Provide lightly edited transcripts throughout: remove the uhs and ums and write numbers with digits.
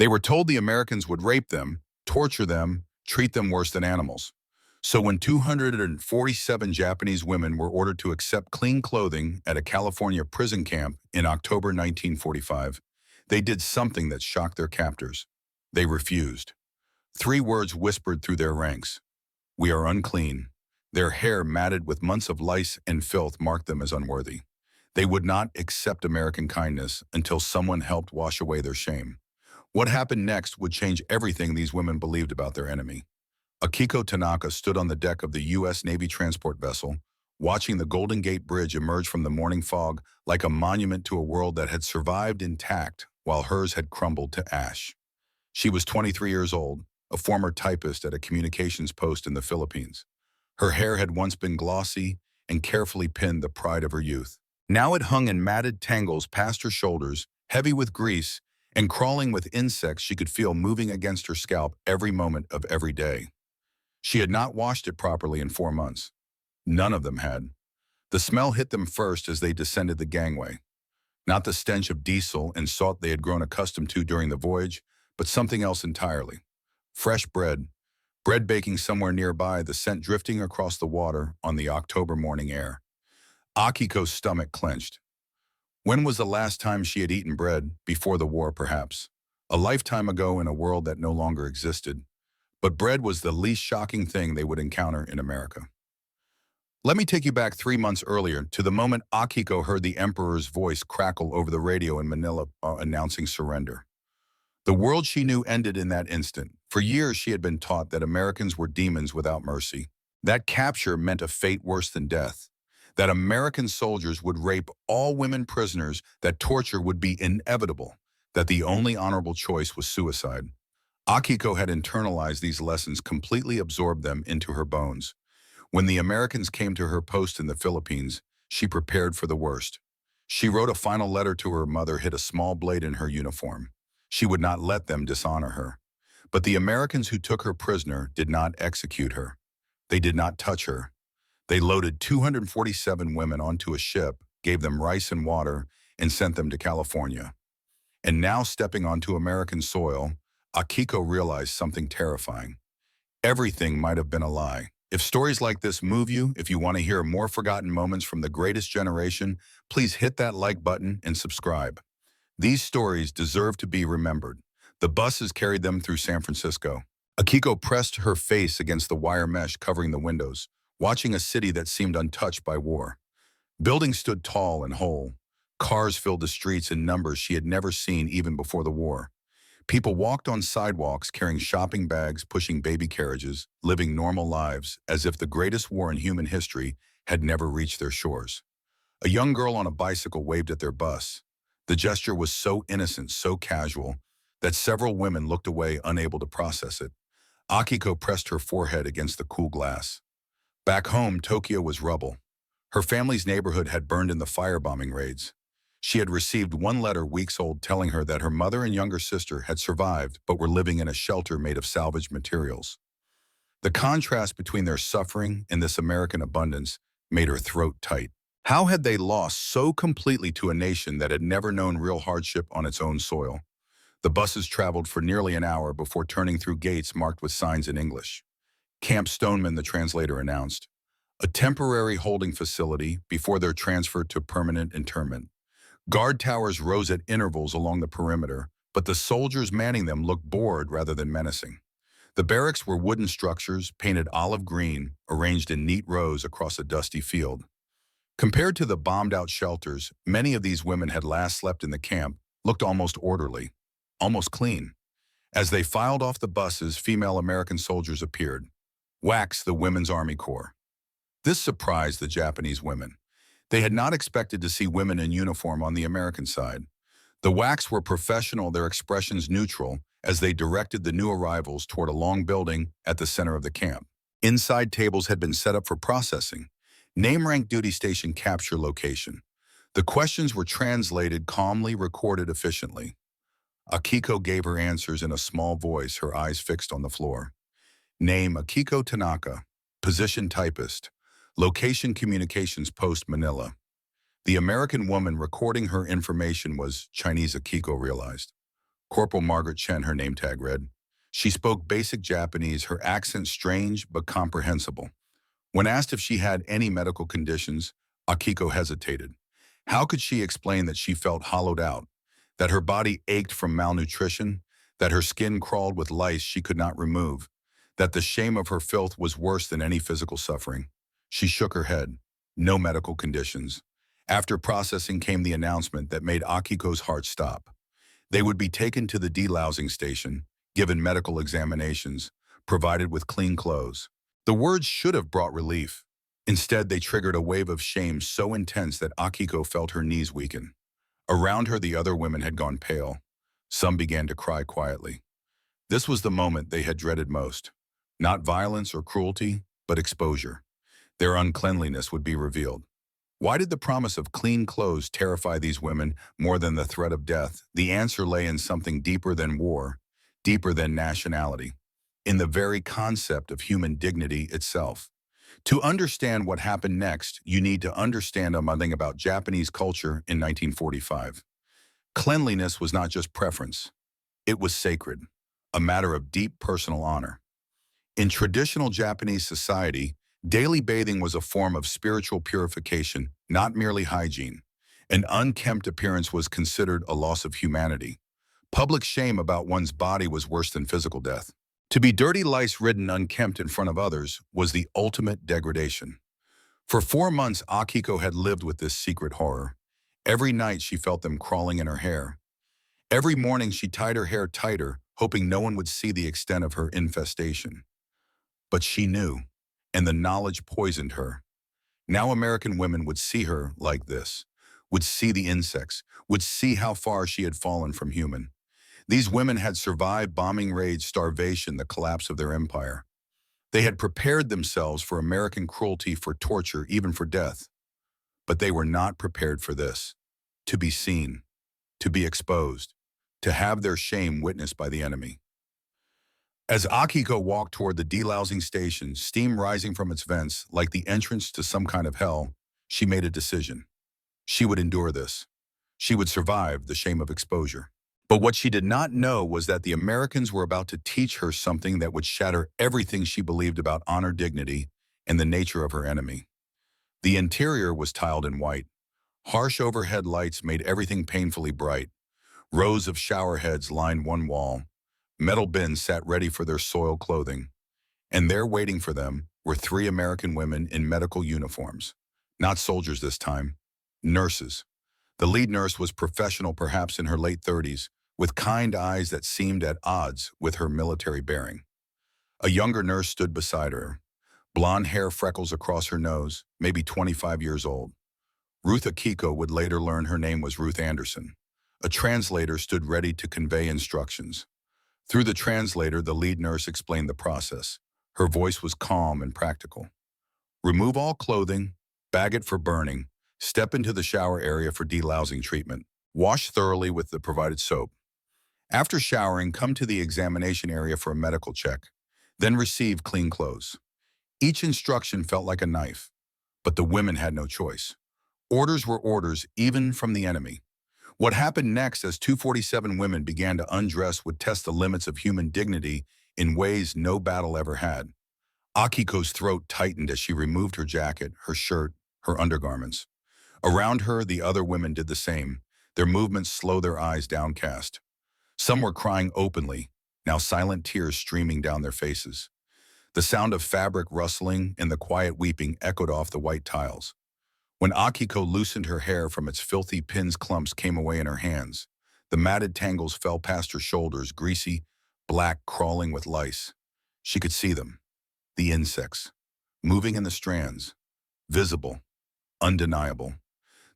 They were told the Americans would rape them, torture them, treat them worse than animals. So when 247 Japanese women were ordered to accept clean clothing at a California prison camp in October 1945, they did something that shocked their captors. They refused. 3 words whispered through their ranks. "We are unclean." Their hair matted with months of lice and filth marked them as unworthy. They would not accept American kindness until someone helped wash away their shame. What happened next would change everything these women believed about their enemy. Akiko Tanaka stood on the deck of the U.S. Navy transport vessel, watching the Golden Gate Bridge emerge from the morning fog like a monument to a world that had survived intact while hers had crumbled to ash. She was 23 years old, a former typist at a communications post in the Philippines. Her hair had once been glossy and carefully pinned, the pride of her youth. Now it hung in matted tangles past her shoulders, heavy with grease, and crawling with insects she could feel moving against her scalp every moment of every day. She had not washed it properly in 4 months. None of them had. The smell hit them first as they descended the gangway. Not the stench of diesel and salt they had grown accustomed to during the voyage, but something else entirely. Fresh bread baking somewhere nearby, the scent drifting across the water on the October morning air. Akiko's stomach clenched. When was the last time she had eaten bread? Before the war, perhaps. A lifetime ago in a world that no longer existed. But bread was the least shocking thing they would encounter in America. Let me take you back 3 months earlier to the moment Akiko heard the Emperor's voice crackle over the radio in Manila announcing surrender. The world she knew ended in that instant. For years she had been taught that Americans were demons without mercy. That capture meant a fate worse than death. That American soldiers would rape all women prisoners, that torture would be inevitable, that the only honorable choice was suicide. Akiko had internalized these lessons, completely absorbed them into her bones. When the Americans came to her post in the Philippines, she prepared for the worst. She wrote a final letter to her mother, hid a small blade in her uniform. She would not let them dishonor her. But the Americans who took her prisoner did not execute her. They did not touch her. They loaded 247 women onto a ship, gave them rice and water, and sent them to California. And now, stepping onto American soil, Akiko realized something terrifying. Everything might have been a lie. If stories like this move you, if you want to hear more forgotten moments from the greatest generation, please hit that like button and subscribe. These stories deserve to be remembered. The buses carried them through San Francisco. Akiko pressed her face against the wire mesh covering the windows, watching a city that seemed untouched by war. Buildings stood tall and whole. Cars filled the streets in numbers she had never seen even before the war. People walked on sidewalks carrying shopping bags, pushing baby carriages, living normal lives as if the greatest war in human history had never reached their shores. A young girl on a bicycle waved at their bus. The gesture was so innocent, so casual, that several women looked away, unable to process it. Akiko pressed her forehead against the cool glass. Back home, Tokyo was rubble. Her family's neighborhood had burned in the firebombing raids. She had received one letter weeks old telling her that her mother and younger sister had survived but were living in a shelter made of salvaged materials. The contrast between their suffering and this American abundance made her throat tight. How had they lost so completely to a nation that had never known real hardship on its own soil? The buses traveled for nearly an hour before turning through gates marked with signs in English. Camp Stoneman, the translator announced, a temporary holding facility before their transfer to permanent internment. Guard towers rose at intervals along the perimeter, but the soldiers manning them looked bored rather than menacing. The barracks were wooden structures, painted olive green, arranged in neat rows across a dusty field. Compared to the bombed-out shelters, many of these women had last slept in the camp, looked almost orderly, almost clean. As they filed off the buses, female American soldiers appeared. WWII, the Women's Army Corps. This surprised the Japanese women. They had not expected to see women in uniform on the American side. The WWII were professional, their expressions neutral, as they directed the new arrivals toward a long building at the center of the camp. Inside, tables had been set up for processing. Name, rank, duty station, capture location. The questions were translated, calmly recorded efficiently. Akiko gave her answers in a small voice, her eyes fixed on the floor. Name, Akiko Tanaka. Position, typist. Location, communications post, Manila. The American woman recording her information was Chinese, Akiko realized. Corporal Margaret Chen, her name tag read. She spoke basic Japanese, her accent strange but comprehensible. When asked if she had any medical conditions, Akiko hesitated. How could she explain that she felt hollowed out, that her body ached from malnutrition, that her skin crawled with lice she could not remove, that the shame of her filth was worse than any physical suffering? She shook her head. No medical conditions. After processing came the announcement that made Akiko's heart stop. They would be taken to the delousing station, given medical examinations, provided with clean clothes. The words should have brought relief. Instead, they triggered a wave of shame so intense that Akiko felt her knees weaken. Around her, the other women had gone pale. Some began to cry quietly. This was the moment they had dreaded most. Not violence or cruelty, but exposure. Their uncleanliness would be revealed. Why did the promise of clean clothes terrify these women more than the threat of death? The answer lay in something deeper than war, deeper than nationality, in the very concept of human dignity itself. To understand what happened next, you need to understand something about Japanese culture in 1945. Cleanliness was not just preference. It was sacred, a matter of deep personal honor. In traditional Japanese society, daily bathing was a form of spiritual purification, not merely hygiene. An unkempt appearance was considered a loss of humanity. Public shame about one's body was worse than physical death. To be dirty, lice-ridden, unkempt in front of others was the ultimate degradation. For 4 months, Akiko had lived with this secret horror. Every night she felt them crawling in her hair. Every morning she tied her hair tighter, hoping no one would see the extent of her infestation. But she knew, and the knowledge poisoned her. Now American women would see her like this, would see the insects, would see how far she had fallen from human. These women had survived bombing raids, starvation, the collapse of their empire. They had prepared themselves for American cruelty, for torture, even for death. But they were not prepared for this. To be seen, to be exposed, to have their shame witnessed by the enemy. As Akiko walked toward the delousing station, steam rising from its vents like the entrance to some kind of hell, she made a decision. She would endure this. She would survive the shame of exposure. But what she did not know was that the Americans were about to teach her something that would shatter everything she believed about honor, dignity, and the nature of her enemy. The interior was tiled in white. Harsh overhead lights made everything painfully bright. Rows of shower heads lined one wall. Metal bins sat ready for their soiled clothing. And there waiting for them were 3 American women in medical uniforms. Not soldiers this time, nurses. The lead nurse was professional, perhaps in her late 30s, with kind eyes that seemed at odds with her military bearing. A younger nurse stood beside her, blonde hair, freckles across her nose, maybe 25 years old. Ruth Akiko would later learn her name was Ruth Anderson. A translator stood ready to convey instructions. Through the translator, the lead nurse explained the process. Her voice was calm and practical. Remove all clothing, bag it for burning, step into the shower area for delousing treatment. Wash thoroughly with the provided soap. After showering, come to the examination area for a medical check, then receive clean clothes. Each instruction felt like a knife, but the women had no choice. Orders were orders, even from the enemy. What happened next as 247 women began to undress would test the limits of human dignity in ways no battle ever had. Akiko's throat tightened as she removed her jacket, her shirt, her undergarments. Around her, the other women did the same, their movements slow, their eyes downcast. Some were crying openly, now silent tears streaming down their faces. The sound of fabric rustling and the quiet weeping echoed off the white tiles. When Akiko loosened her hair from its filthy pins, clumps came away in her hands. The matted tangles fell past her shoulders, greasy, black, crawling with lice. She could see them, the insects, moving in the strands, visible, undeniable.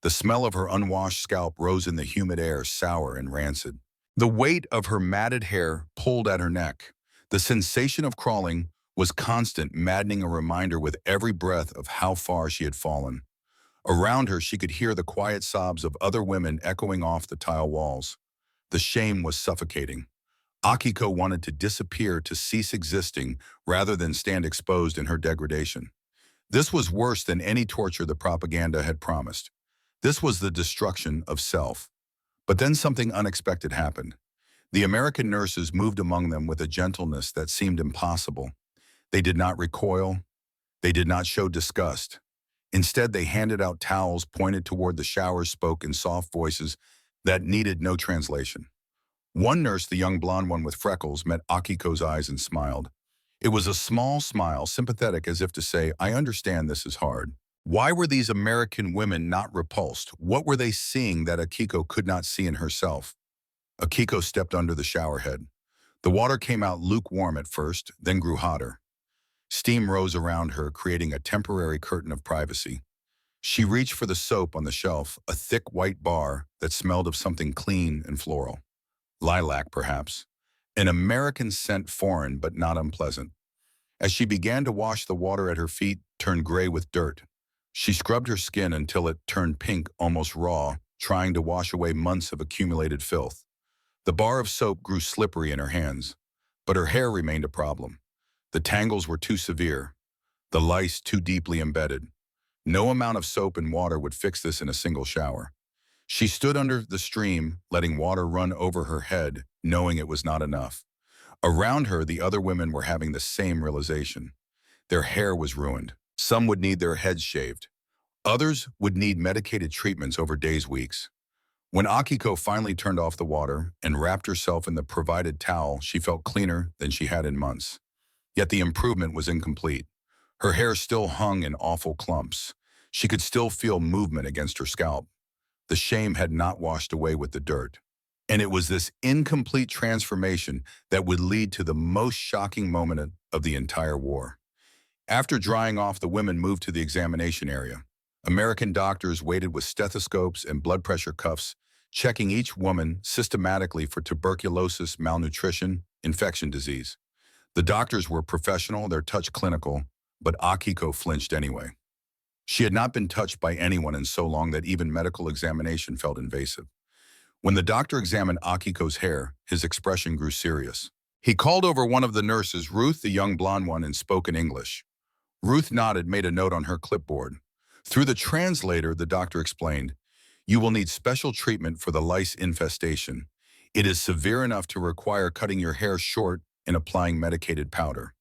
The smell of her unwashed scalp rose in the humid air, sour and rancid. The weight of her matted hair pulled at her neck. The sensation of crawling was constant, maddening, a reminder with every breath of how far she had fallen. Around her, she could hear the quiet sobs of other women echoing off the tile walls. The shame was suffocating. Akiko wanted to disappear, to cease existing, rather than stand exposed in her degradation. This was worse than any torture the propaganda had promised. This was the destruction of self. But then something unexpected happened. The American nurses moved among them with a gentleness that seemed impossible. They did not recoil. They did not show disgust. Instead, they handed out towels, pointed toward the showers, spoke in soft voices that needed no translation. One nurse, the young blonde one with freckles, met Akiko's eyes and smiled. It was a small smile, sympathetic, as if to say, "I understand this is hard." Why were these American women not repulsed? What were they seeing that Akiko could not see in herself? Akiko stepped under the shower head. The water came out lukewarm at first, then grew hotter. Steam rose around her, creating a temporary curtain of privacy. She reached for the soap on the shelf, a thick white bar that smelled of something clean and floral. Lilac, perhaps. An American scent, foreign but not unpleasant. As she began to wash, the water at her feet turned gray with dirt. She scrubbed her skin until it turned pink, almost raw, trying to wash away months of accumulated filth. The bar of soap grew slippery in her hands, but her hair remained a problem. The tangles were too severe, the lice too deeply embedded. No amount of soap and water would fix this in a single shower. She stood under the stream, letting water run over her head, knowing it was not enough. Around her, the other women were having the same realization. Their hair was ruined. Some would need their heads shaved. Others would need medicated treatments over days, weeks. When Akiko finally turned off the water and wrapped herself in the provided towel, she felt cleaner than she had in months. Yet the improvement was incomplete. Her hair still hung in awful clumps. She could still feel movement against her scalp. The shame had not washed away with the dirt. And it was this incomplete transformation that would lead to the most shocking moment of the entire war. After drying off, the women moved to the examination area. American doctors waited with stethoscopes and blood pressure cuffs, checking each woman systematically for tuberculosis, malnutrition, infection disease. The doctors were professional, their touch clinical, but Akiko flinched anyway. She had not been touched by anyone in so long that even medical examination felt invasive. When the doctor examined Akiko's hair, his expression grew serious. He called over one of the nurses, Ruth, the young blonde one, and spoke in English. Ruth nodded, made a note on her clipboard. Through the translator, the doctor explained, "You will need special treatment for the lice infestation. It is severe enough to require cutting your hair short and applying medicated powder."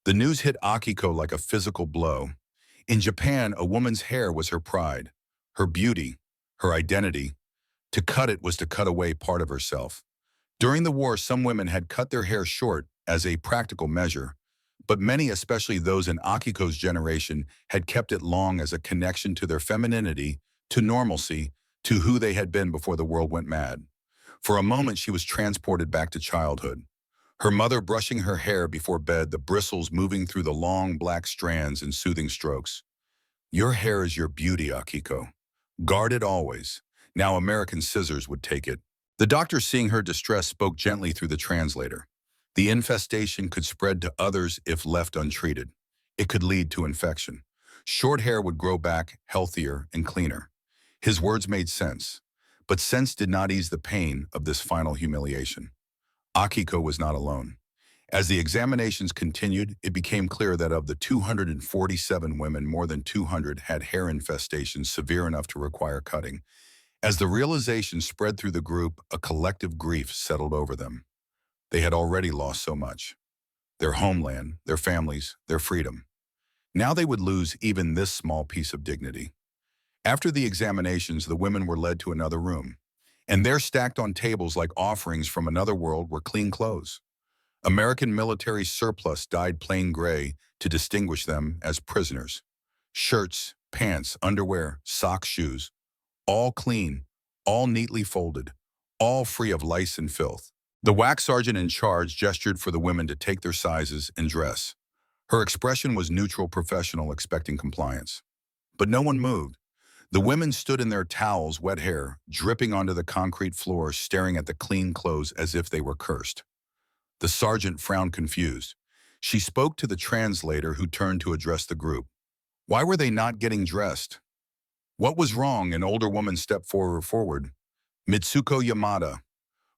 The news hit Akiko like a physical blow. In Japan, a woman's hair was her pride, her beauty, her identity. To cut it was to cut away part of herself. During the war, some women had cut their hair short as a practical measure, but many, especially those in Akiko's generation, had kept it long as a connection to their femininity, to normalcy, to who they had been before the world went mad. For a moment, she was transported back to childhood. Her mother brushing her hair before bed, the bristles moving through the long black strands in soothing strokes. "Your hair is your beauty, Akiko. Guard it always." Now American scissors would take it. The doctor, seeing her distress, spoke gently through the translator. The infestation could spread to others if left untreated. It could lead to infection. Short hair would grow back healthier and cleaner. His words made sense, but sense did not ease the pain of this final humiliation. Akiko was not alone. As the examinations continued, it became clear that of the 247 women, more than 200 had hair infestations severe enough to require cutting. As the realization spread through the group, a collective grief settled over them. They had already lost so much. Their homeland, their families, their freedom. Now they would lose even this small piece of dignity. After the examinations, the women were led to another room, and there, stacked on tables like offerings from another world, were clean clothes. American military surplus dyed plain gray to distinguish them as prisoners. Shirts, pants, underwear, socks, shoes, all clean, all neatly folded, all free of lice and filth. The wax sergeant in charge gestured for the women to take their sizes and dress. Her expression was neutral, professional, expecting compliance. But no one moved. The women stood in their towels, wet hair, dripping onto the concrete floor, staring at the clean clothes as if they were cursed. The sergeant frowned, confused. She spoke to the translator, who turned to address the group. Why were they not getting dressed? What was wrong? An older woman stepped forward. Mitsuko Yamada,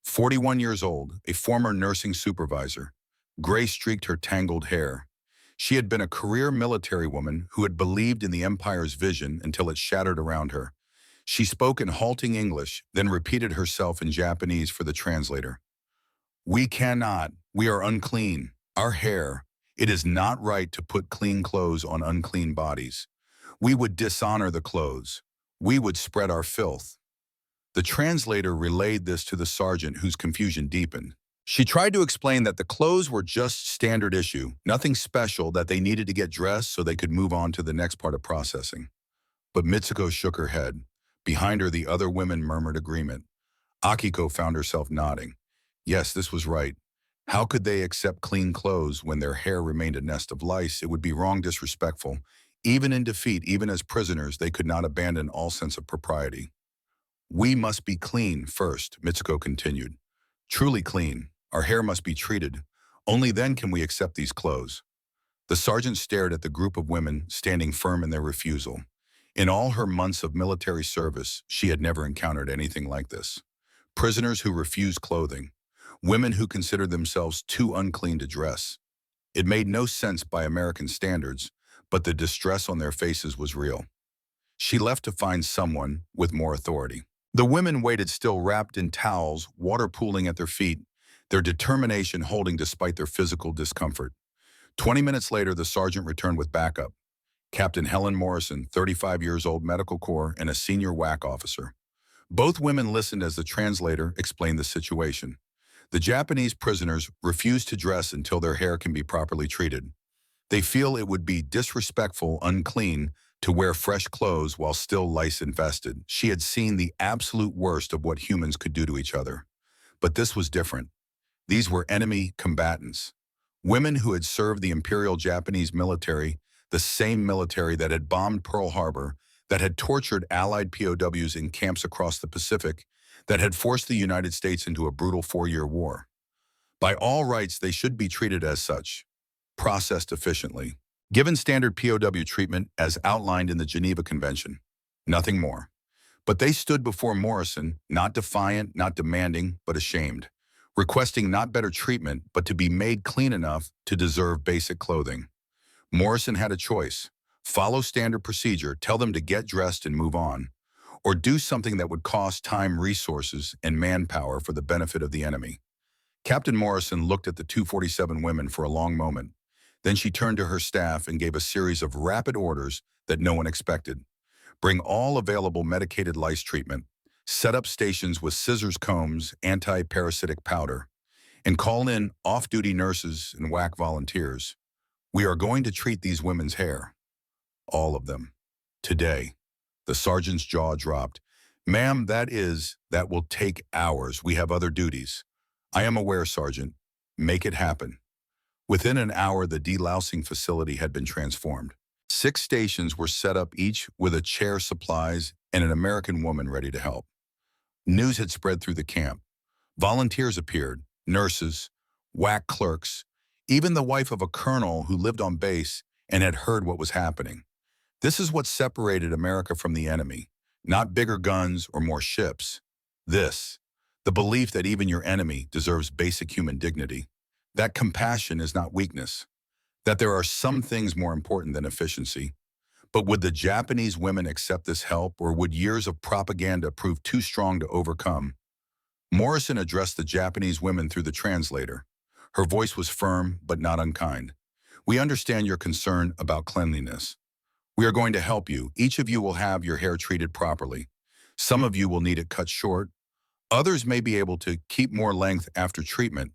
41 years old, a former nursing supervisor. Gray streaked her tangled hair. She had been a career military woman who had believed in the Empire's vision until it shattered around her. She spoke in halting English, then repeated herself in Japanese for the translator. We cannot. We are unclean. Our hair. It is not right to put clean clothes on unclean bodies. We would dishonor the clothes. We would spread our filth. The translator relayed this to the sergeant, whose confusion deepened. She tried to explain that the clothes were just standard issue, nothing special, that they needed to get dressed so they could move on to the next part of processing. But Mitsuko shook her head. Behind her, the other women murmured agreement. Akiko found herself nodding. Yes, this was right. How could they accept clean clothes when their hair remained a nest of lice? It would be wrong, disrespectful. Even in defeat, even as prisoners, they could not abandon all sense of propriety. We must be clean first, Mitsuko continued. Truly clean. Our hair must be treated. Only then can we accept these clothes. The sergeant stared at the group of women standing firm in their refusal. In all her months of military service, she had never encountered anything like this. Prisoners who refused clothing. Women who considered themselves too unclean to dress. It made no sense by American standards, but the distress on their faces was real. She left to find someone with more authority. The women waited still, wrapped in towels, water pooling at their feet, their determination holding despite their physical discomfort. 20 minutes later, the sergeant returned with backup. Captain Helen Morrison, 35 years old, Medical Corps, and a senior WAC officer. Both women listened as the translator explained the situation. The Japanese prisoners refuse to dress until their hair can be properly treated. They feel it would be disrespectful, unclean, to wear fresh clothes while still lice-infested. She had seen the absolute worst of what humans could do to each other. But this was different. These were enemy combatants. Women who had served the Imperial Japanese military, the same military that had bombed Pearl Harbor, that had tortured Allied POWs in camps across the Pacific, that had forced the United States into a brutal 4-year war. By all rights, they should be treated as such, processed efficiently, given standard POW treatment as outlined in the Geneva Convention. Nothing more. But they stood before Morrison, not defiant, not demanding, but ashamed, requesting not better treatment, but to be made clean enough to deserve basic clothing. Morrison had a choice. Follow standard procedure, tell them to get dressed and move on, or do something that would cost time, resources, and manpower for the benefit of the enemy. Captain Morrison looked at the 247 women for a long moment. Then she turned to her staff and gave a series of rapid orders that no one expected. Bring all available medicated lice treatment, set up stations with scissors, combs, anti-parasitic powder, and call in off-duty nurses and WAC volunteers. We are going to treat these women's hair. All of them. Today. The sergeant's jaw dropped. Ma'am, that will take hours. We have other duties. I am aware, Sergeant. Make it happen. Within an hour, the delousing facility had been transformed. 6 stations were set up, each with a chair, supplies, and an American woman ready to help. News had spread through the camp. Volunteers appeared, nurses, WAC clerks, even the wife of a colonel who lived on base and had heard what was happening. This is what separated America from the enemy, not bigger guns or more ships. The belief that even your enemy deserves basic human dignity, that compassion is not weakness, that there are some things more important than efficiency. But would the Japanese women accept this help, or would years of propaganda prove too strong to overcome? Morrison addressed the Japanese women through the translator. Her voice was firm but not unkind. We understand your concern about cleanliness. We are going to help you. Each of you will have your hair treated properly. Some of you will need it cut short. Others may be able to keep more length after treatment.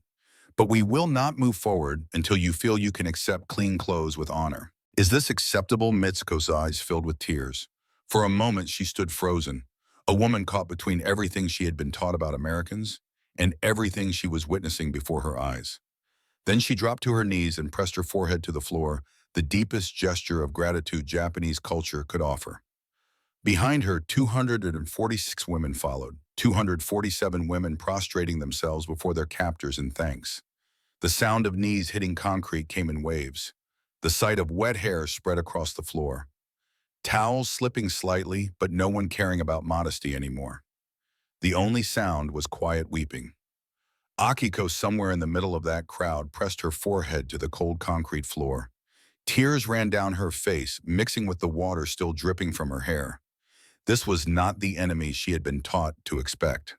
But we will not move forward until you feel you can accept clean clothes with honor. Is this acceptable? Mitsuko's eyes filled with tears. For a moment, she stood frozen, a woman caught between everything she had been taught about Americans and everything she was witnessing before her eyes. Then she dropped to her knees and pressed her forehead to the floor, the deepest gesture of gratitude Japanese culture could offer. Behind her, 246 women followed, 247 women prostrating themselves before their captors in thanks. The sound of knees hitting concrete came in waves. The sight of wet hair spread across the floor. Towels slipping slightly, but no one caring about modesty anymore. The only sound was quiet weeping. Akiko, somewhere in the middle of that crowd, pressed her forehead to the cold concrete floor. Tears ran down her face, mixing with the water still dripping from her hair. This was not the enemy she had been taught to expect.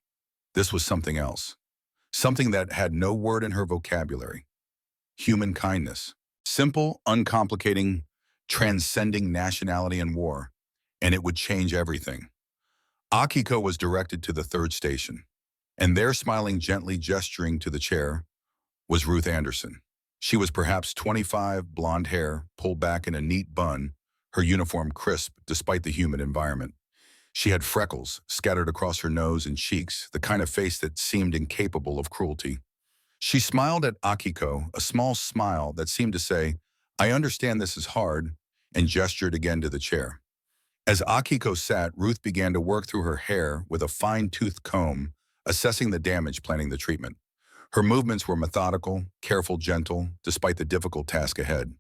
This was something else. something that had no word in her vocabulary: human kindness. Simple, uncomplicating, transcending nationality and war, and it would change everything. Akiko was directed to the third station, and there, smiling gently, gesturing to the chair, was Ruth Anderson. She was perhaps 25, blonde hair, pulled back in a neat bun, her uniform crisp despite the humid environment. She had freckles scattered across her nose and cheeks, the kind of face that seemed incapable of cruelty. She smiled at Akiko, a small smile that seemed to say, "I understand this is hard," and gestured again to the chair. As Akiko sat, Ruth began to work through her hair with a fine-toothed comb, assessing the damage, planning the treatment. Her movements were methodical, careful, gentle, despite the difficult task ahead.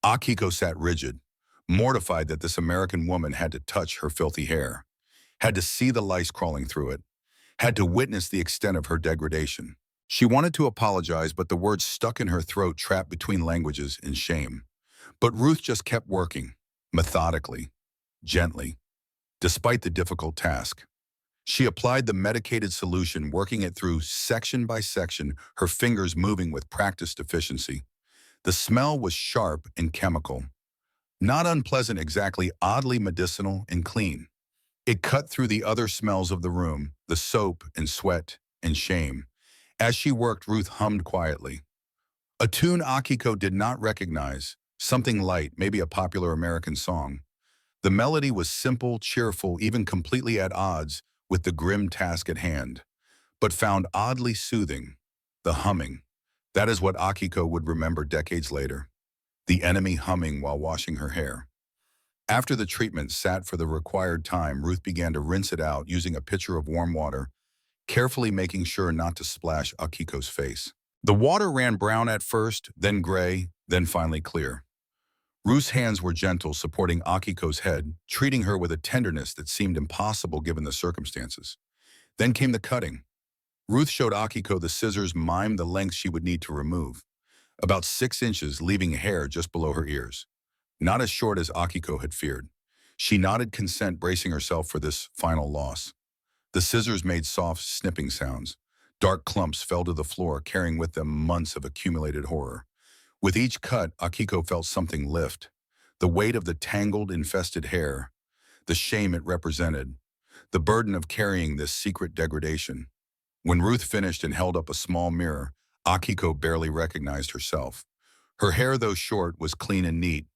Akiko sat rigid, mortified that this American woman had to touch her filthy hair, had to see the lice crawling through it, had to witness the extent of her degradation. She wanted to apologize, but the words stuck in her throat, trapped between languages and shame. But Ruth just kept working, methodically, gently, despite the difficult task. She applied the medicated solution, working it through section by section, her fingers moving with practiced efficiency. The smell was sharp and chemical, not unpleasant exactly, oddly medicinal and clean. It cut through the other smells of the room, the soap and sweat and shame. As she worked, Ruth hummed quietly. A tune Akiko did not recognize, something light, maybe a popular American song. The melody was simple, cheerful, even completely at odds with the grim task at hand, but found oddly soothing. The humming. That is what Akiko would remember decades later. The enemy humming while washing her hair. After the treatment sat for the required time, Ruth began to rinse it out using a pitcher of warm water, carefully making sure not to splash Akiko's face. The water ran brown at first, then gray, then finally clear. Ruth's hands were gentle, supporting Akiko's head, treating her with a tenderness that seemed impossible given the circumstances. Then came the cutting. Ruth showed Akiko the scissors, mimed the length she would need to remove. About 6 inches, leaving hair just below her ears. Not as short as Akiko had feared. She nodded consent, bracing herself for this final loss. The scissors made soft, snipping sounds. Dark clumps fell to the floor, carrying with them months of accumulated horror. With each cut, Akiko felt something lift. The weight of the tangled, infested hair, the shame it represented, the burden of carrying this secret degradation. When Ruth finished and held up a small mirror, Akiko barely recognized herself. Her hair, though short, was clean and neat.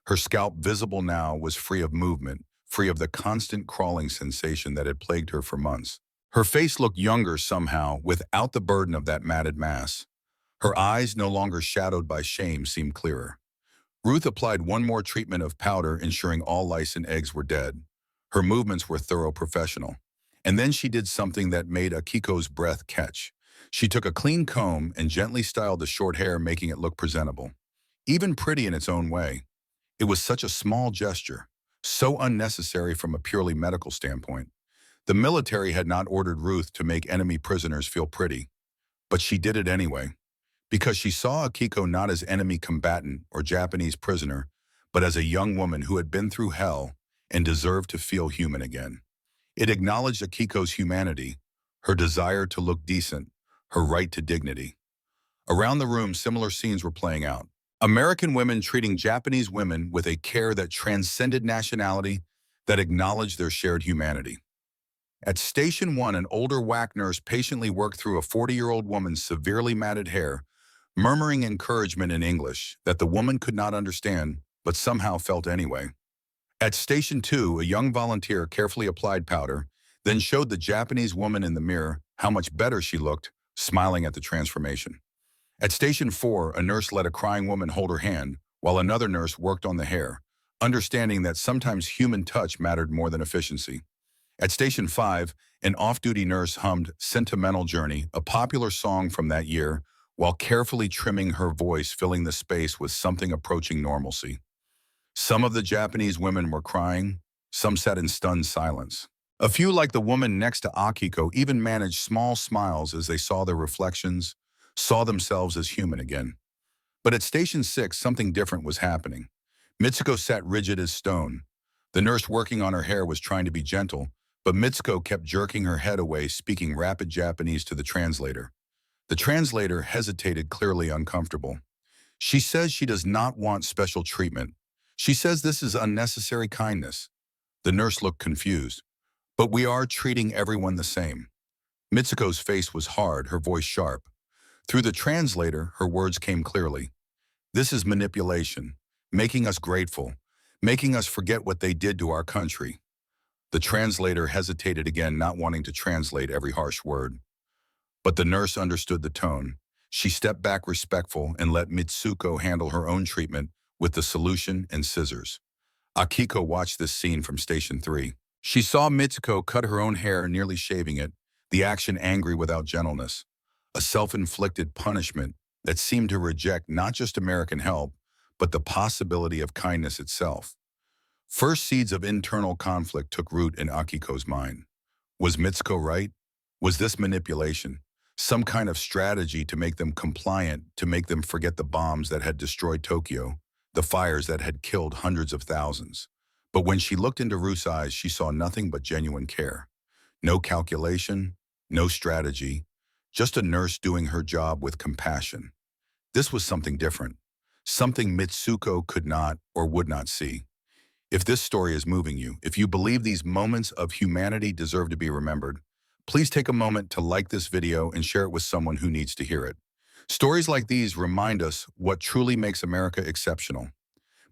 Her scalp, visible now, was free of movement, free of the constant crawling sensation that had plagued her for months. Her face looked younger somehow, without the burden of that matted mass. Her eyes, no longer shadowed by shame, seemed clearer. Ruth applied one more treatment of powder, ensuring all lice and eggs were dead. Her movements were thorough, professional. And then she did something that made Akiko's breath catch. She took a clean comb and gently styled the short hair, making it look presentable. Even pretty in its own way. It was such a small gesture, so unnecessary from a purely medical standpoint. The military had not ordered Ruth to make enemy prisoners feel pretty, but she did it anyway, because she saw Akiko not as enemy combatant or Japanese prisoner, but as a young woman who had been through hell and deserved to feel human again. It acknowledged Akiko's humanity, her desire to look decent, her right to dignity. Around the room, similar scenes were playing out. American women treating Japanese women with a care that transcended nationality, that acknowledged their shared humanity. At Station 1, an older WAC nurse patiently worked through a 40-year-old woman's severely matted hair, murmuring encouragement in English that the woman could not understand, but somehow felt anyway. At Station 2, a young volunteer carefully applied powder, then showed the Japanese woman in the mirror how much better she looked, smiling at the transformation. At Station 4, a nurse let a crying woman hold her hand, while another nurse worked on the hair, understanding that sometimes human touch mattered more than efficiency. At Station 5, an off-duty nurse hummed "Sentimental Journey," a popular song from that year, while carefully trimming her voice, filling the space with something approaching normalcy. Some of the Japanese women were crying, some sat in stunned silence. A few, like the woman next to Akiko, even managed small smiles as they saw their reflections, saw themselves as human again. But at Station 6, something different was happening. Mitsuko sat rigid as stone. The nurse working on her hair was trying to be gentle, but Mitsuko kept jerking her head away, speaking rapid Japanese to the translator. The translator hesitated, clearly uncomfortable. She says she does not want special treatment. She says this is unnecessary kindness. The nurse looked confused. But we are treating everyone the same. Mitsuko's face was hard, her voice sharp. Through the translator, her words came clearly. This is manipulation, making us grateful, making us forget what they did to our country. The translator hesitated again, not wanting to translate every harsh word. But the nurse understood the tone. She stepped back respectful and let Mitsuko handle her own treatment with the solution and scissors. Akiko watched this scene from Station 3. She saw Mitsuko cut her own hair, nearly shaving it, the action angry without gentleness. A self-inflicted punishment that seemed to reject not just American help, but the possibility of kindness itself. First seeds of internal conflict took root in Akiko's mind. Was Mitsuko right? Was this manipulation? Some kind of strategy to make them compliant, to make them forget the bombs that had destroyed Tokyo, the fires that had killed hundreds of thousands. But when she looked into Ruth's eyes, she saw nothing but genuine care. No calculation, no strategy, just a nurse doing her job with compassion. This was something different, something Mitsuko could not or would not see. If this story is moving you, if you believe these moments of humanity deserve to be remembered, please take a moment to like this video and share it with someone who needs to hear it. Stories like these remind us what truly makes America exceptional.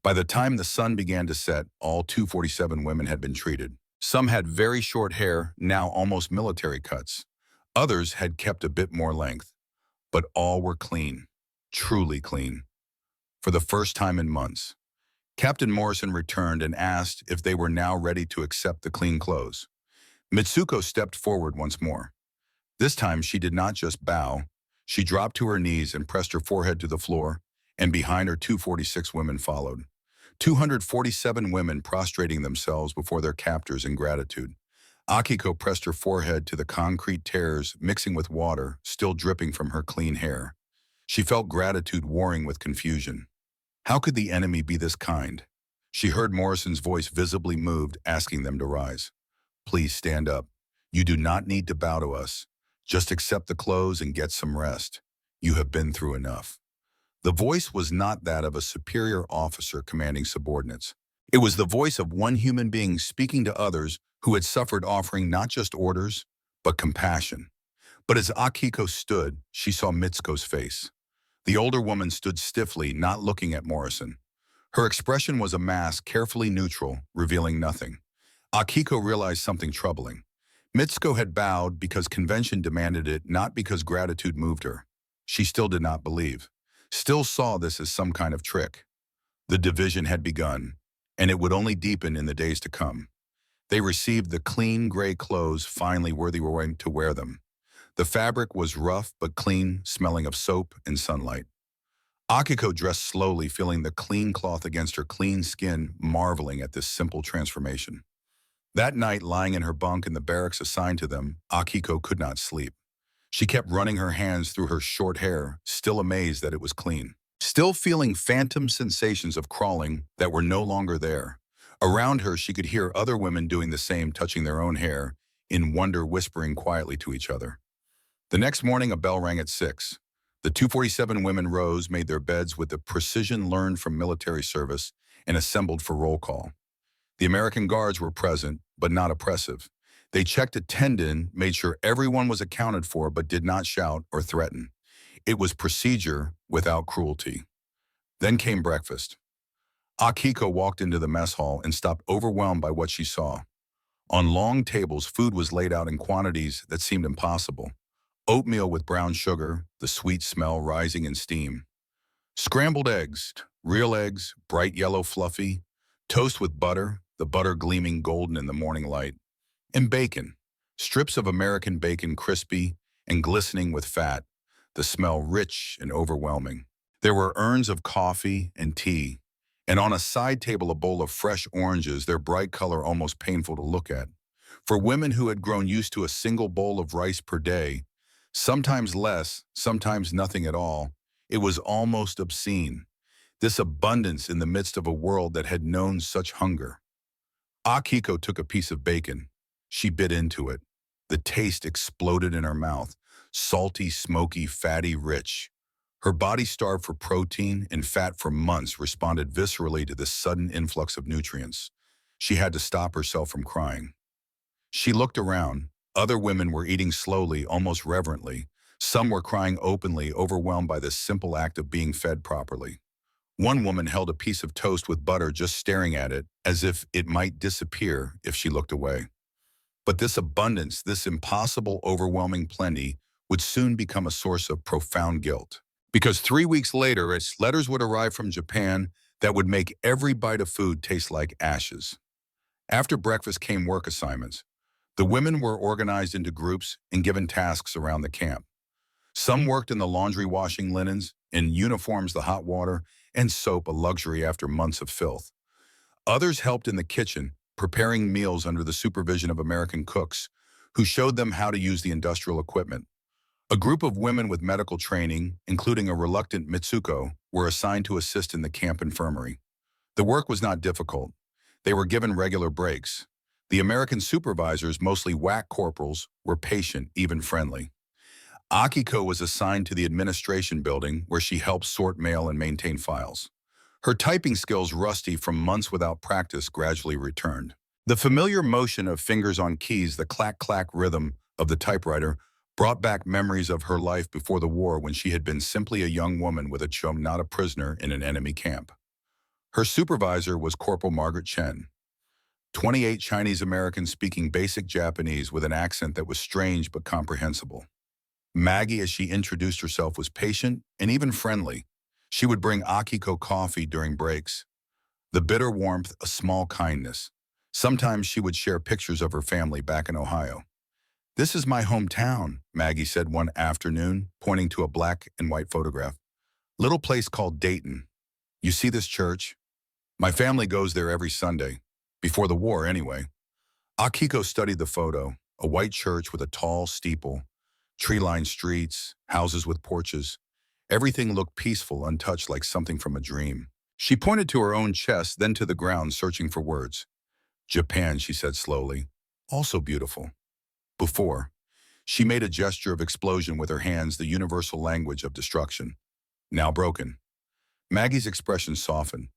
By the time the sun began to set, all 247 women had been treated. Some had very short hair, now almost military cuts. Others had kept a bit more length. But all were clean, truly clean. For the first time in months, Captain Morrison returned and asked if they were now ready to accept the clean clothes. Mitsuko stepped forward once more. This time she did not just bow. She dropped to her knees and pressed her forehead to the floor, and behind her 246 women followed. 247 women prostrating themselves before their captors in gratitude. Akiko pressed her forehead to the concrete tears, mixing with water, still dripping from her clean hair. She felt gratitude warring with confusion. How could the enemy be this kind? She heard Morrison's voice, visibly moved, asking them to rise. Please stand up. You do not need to bow to us. Just accept the clothes and get some rest. You have been through enough. The voice was not that of a superior officer commanding subordinates. It was the voice of one human being speaking to others who had suffered, offering not just orders, but compassion. But as Akiko stood, she saw Mitsuko's face. The older woman stood stiffly, not looking at Morrison. Her expression was a mask, carefully neutral, revealing nothing. Akiko realized something troubling. Mitsuko had bowed because convention demanded it, not because gratitude moved her. She still did not believe, still saw this as some kind of trick. The division had begun, and it would only deepen in the days to come. They received the clean gray clothes, finally worthy to wear them. The fabric was rough but clean, smelling of soap and sunlight. Akiko dressed slowly, feeling the clean cloth against her clean skin, marveling at this simple transformation. That night, lying in her bunk in the barracks assigned to them, Akiko could not sleep. She kept running her hands through her short hair, still amazed that it was clean. Still feeling phantom sensations of crawling that were no longer there. Around her, she could hear other women doing the same, touching their own hair, in wonder, whispering quietly to each other. The next morning, a bell rang at 6. The 247 women rose, made their beds with the precision learned from military service, and assembled for roll call. The American guards were present, but not oppressive. They checked attendance, made sure everyone was accounted for, but did not shout or threaten. It was procedure without cruelty. Then came breakfast. Akiko walked into the mess hall and stopped, overwhelmed by what she saw. On long tables, food was laid out in quantities that seemed impossible. Oatmeal with brown sugar, the sweet smell rising in steam. Scrambled eggs, real eggs, bright yellow fluffy. Toast with butter, the butter gleaming golden in the morning light. And bacon, strips of American bacon, crispy and glistening with fat, the smell rich and overwhelming. There were urns of coffee and tea, and on a side table a bowl of fresh oranges, their bright color almost painful to look at. For women who had grown used to a single bowl of rice per day, sometimes less, sometimes nothing at all, it was almost obscene. This abundance in the midst of a world that had known such hunger. Akiko took a piece of bacon. She bit into it. The taste exploded in her mouth. salty, smoky, fatty, rich. Her body starved for protein and fat for months responded viscerally to this sudden influx of nutrients. She had to stop herself from crying. She looked around. Other women were eating slowly, almost reverently. Some were crying openly, overwhelmed by this simple act of being fed properly. One woman held a piece of toast with butter just staring at it, as if it might disappear if she looked away. But this abundance, this impossible, overwhelming plenty, would soon become a source of profound guilt. Because 3 weeks later, letters would arrive from Japan that would make every bite of food taste like ashes. After breakfast came work assignments. The women were organized into groups and given tasks around the camp. Some worked in the laundry washing linens, in uniforms the hot water, and soap a luxury after months of filth. Others helped in the kitchen, preparing meals under the supervision of American cooks, who showed them how to use the industrial equipment. A group of women with medical training, including a reluctant Mitsuko, were assigned to assist in the camp infirmary. The work was not difficult. They were given regular breaks. The American supervisors, mostly WAC corporals, were patient, even friendly. Akiko was assigned to the administration building where she helped sort mail and maintain files. Her typing skills, rusty from months without practice, gradually returned. The familiar motion of fingers on keys, the clack-clack rhythm of the typewriter, brought back memories of her life before the war when she had been simply a young woman with a chum, not a prisoner in an enemy camp. Her supervisor was Corporal Margaret Chen, 28 Chinese Americans speaking basic Japanese with an accent that was strange but comprehensible. Maggie, as she introduced herself, was patient and even friendly. She would bring Akiko coffee during breaks. The bitter warmth, a small kindness. Sometimes she would share pictures of her family back in Ohio. "This is my hometown," Maggie said one afternoon, pointing to a black and white photograph. "Little place called Dayton. You see this church? My family goes there every Sunday. Before the war, anyway." Akiko studied the photo, a white church with a tall steeple, tree-lined streets, houses with porches. Everything looked peaceful, untouched, like something from a dream. She pointed to her own chest, then to the ground, searching for words. "Japan," she said slowly. "Also beautiful." Before, she made a gesture of explosion with her hands, the universal language of destruction. Now broken. Maggie's expression softened.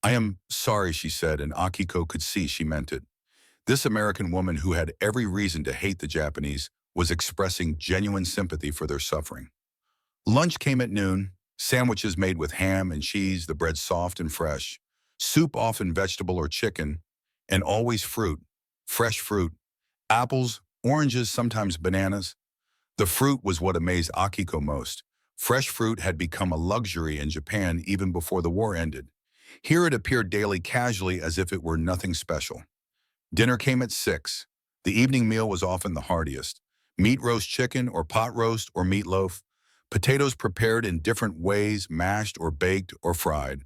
"I am sorry," she said, and Akiko could see she meant it. This American woman, who had every reason to hate the Japanese, was expressing genuine sympathy for their suffering. Lunch came at noon, sandwiches made with ham and cheese, the bread soft and fresh, soup, often vegetable or chicken, and always fruit, fresh fruit, apples, oranges, sometimes bananas. The fruit was what amazed Akiko most. Fresh fruit had become a luxury in Japan even before the war ended. Here it appeared daily, casually, as if it were nothing special. Dinner came at 6. The evening meal was often the heartiest. Meat roast chicken or pot roast or meatloaf. Potatoes prepared in different ways, mashed or baked or fried.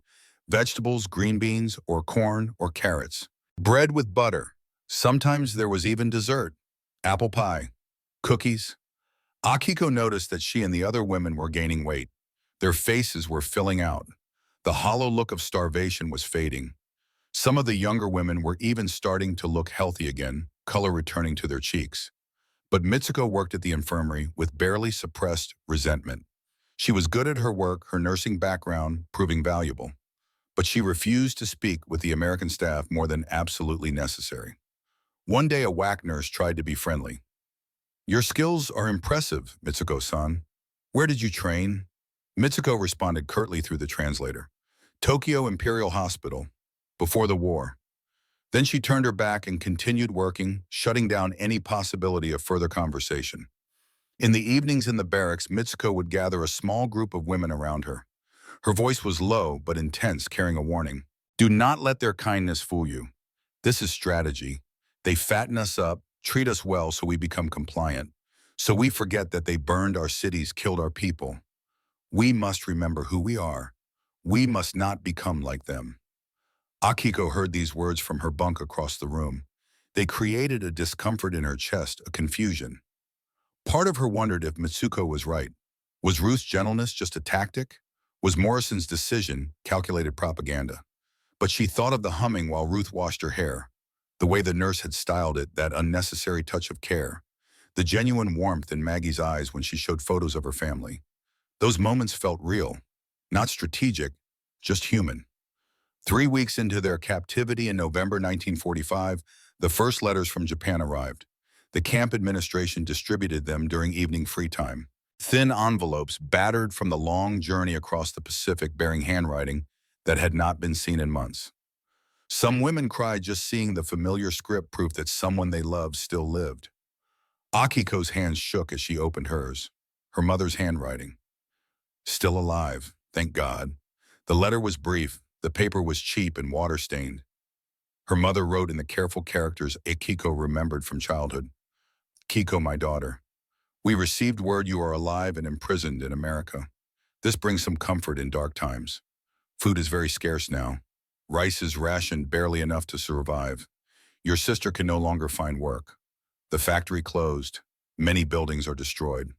Vegetables, green beans or corn or carrots. Bread with butter. Sometimes there was even dessert. Apple pie. Cookies. Akiko noticed that she and the other women were gaining weight. Their faces were filling out. The hollow look of starvation was fading. Some of the younger women were even starting to look healthy again, color returning to their cheeks. But Mitsuko worked at the infirmary with barely suppressed resentment. She was good at her work, her nursing background proving valuable. But she refused to speak with the American staff more than absolutely necessary. One day, a WAC nurse tried to be friendly. "Your skills are impressive, Mitsuko-san. Where did you train?" Mitsuko responded curtly through the translator. "Tokyo Imperial Hospital, before the war." Then she turned her back and continued working, shutting down any possibility of further conversation. In the evenings in the barracks, Mitsuko would gather a small group of women around her. Her voice was low but intense, carrying a warning. "Do not let their kindness fool you. This is strategy. They fatten us up, treat us well so we become compliant. So we forget that they burned our cities, killed our people. We must remember who we are. We must not become like them." Akiko heard these words from her bunk across the room. They created a discomfort in her chest, a confusion. Part of her wondered if Mitsuko was right. Was Ruth's gentleness just a tactic? Was Morrison's decision calculated propaganda? But she thought of the humming while Ruth washed her hair, the way the nurse had styled it, that unnecessary touch of care. The genuine warmth in Maggie's eyes when she showed photos of her family. Those moments felt real, not strategic, just human. 3 weeks into their captivity in November 1945, the first letters from Japan arrived. The camp administration distributed them during evening free time. Thin envelopes battered from the long journey across the Pacific bearing handwriting that had not been seen in months. Some women cried just seeing the familiar script, proof that someone they loved still lived. Akiko's hands shook as she opened hers. Her mother's handwriting. Still alive, thank God. The letter was brief. The paper was cheap and water-stained. Her mother wrote in the careful characters Akiko remembered from childhood. Kiko, my daughter, we received word you are alive and imprisoned in America. This brings some comfort in dark times. Food is very scarce now. Rice is rationed barely enough to survive. Your sister can no longer find work. The factory closed. Many buildings are destroyed.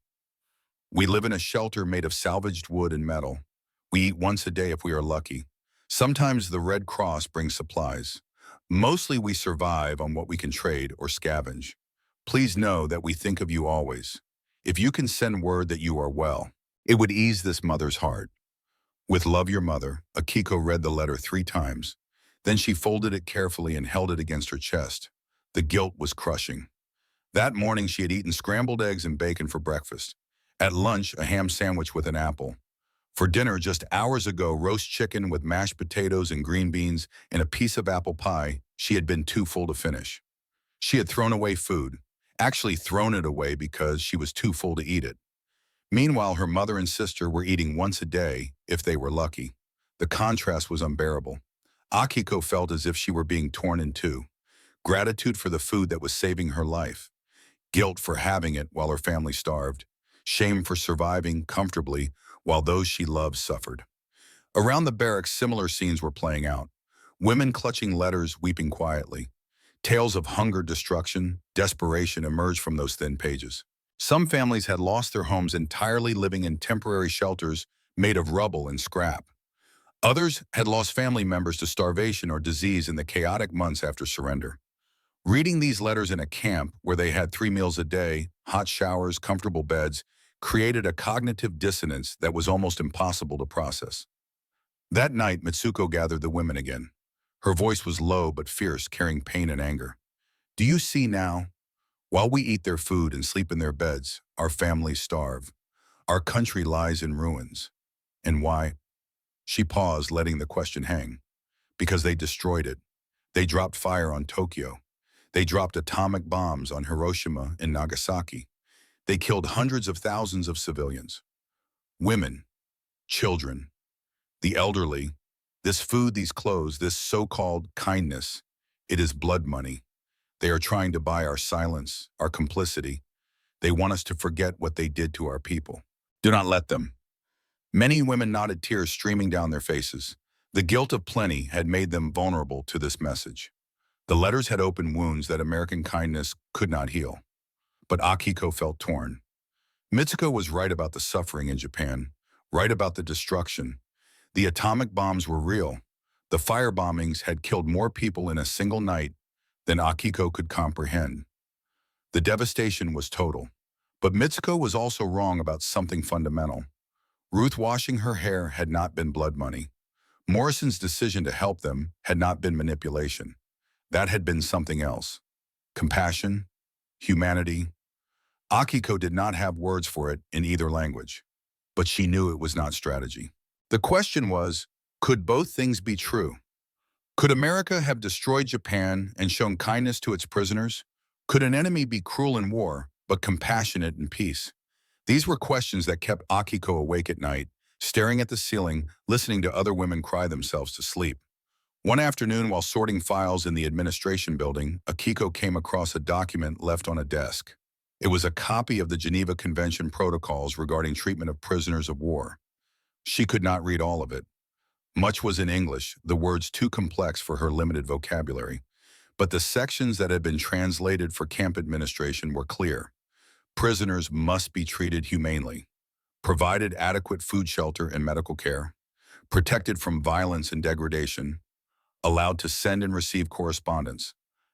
We live in a shelter made of salvaged wood and metal. We eat once a day if we are lucky. Sometimes the Red Cross brings supplies. Mostly we survive on what we can trade or scavenge. Please know that we think of you always. If you can send word that you are well, it would ease this mother's heart. With love, your mother. Akiko read the letter 3 times. Then she folded it carefully and held it against her chest. The guilt was crushing. That morning she had eaten scrambled eggs and bacon for breakfast. At lunch, a ham sandwich with an apple. For dinner, just hours ago, roast chicken with mashed potatoes and green beans and a piece of apple pie she had been too full to finish. She had thrown away food, actually thrown it away because she was too full to eat it. Meanwhile, her mother and sister were eating once a day, if they were lucky. The contrast was unbearable. Akiko felt as if she were being torn in two. Gratitude for the food that was saving her life. Guilt for having it while her family starved. Shame for surviving comfortably while those she loved suffered. Around the barracks, similar scenes were playing out. Women clutching letters, weeping quietly. Tales of hunger, destruction, desperation emerged from those thin pages. Some families had lost their homes entirely, living in temporary shelters made of rubble and scrap. Others had lost family members to starvation or disease in the chaotic months after surrender. Reading these letters in a camp where they had 3 meals a day, hot showers, comfortable beds, created a cognitive dissonance that was almost impossible to process. That night, Mitsuko gathered the women again. Her voice was low but fierce, carrying pain and anger. Do you see now? While we eat their food and sleep in their beds, our families starve. Our country lies in ruins. And why? She paused, letting the question hang. Because they destroyed it. They dropped fire on Tokyo. They dropped atomic bombs on Hiroshima and Nagasaki. They killed hundreds of thousands of civilians. Women, children, the elderly. This food, these clothes, this so-called kindness, it is blood money. They are trying to buy our silence, our complicity. They want us to forget what they did to our people. Do not let them. Many women nodded, tears streaming down their faces. The guilt of plenty had made them vulnerable to this message. The letters had opened wounds that American kindness could not heal. But Akiko felt torn. Mitsuko was right about the suffering in Japan, right about the destruction. The atomic bombs were real. The fire bombings had killed more people in a single night than Akiko could comprehend. The devastation was total. But Mitsuko was also wrong about something fundamental. Ruth washing her hair had not been blood money. Morrison's decision to help them had not been manipulation. That had been something else. Compassion, humanity. Akiko did not have words for it in either language, but she knew it was not strategy. The question was, could both things be true? Could America have destroyed Japan and shown kindness to its prisoners? Could an enemy be cruel in war, but compassionate in peace? These were questions that kept Akiko awake at night, staring at the ceiling, listening to other women cry themselves to sleep. One afternoon, while sorting files in the administration building, Akiko came across a document left on a desk. It was a copy of the Geneva Convention protocols regarding treatment of prisoners of war. She could not read all of it. Much was in English, the words too complex for her limited vocabulary. But the sections that had been translated for camp administration were clear. Prisoners must be treated humanely, provided adequate food, shelter, and medical care, protected from violence and degradation, allowed to send and receive correspondence,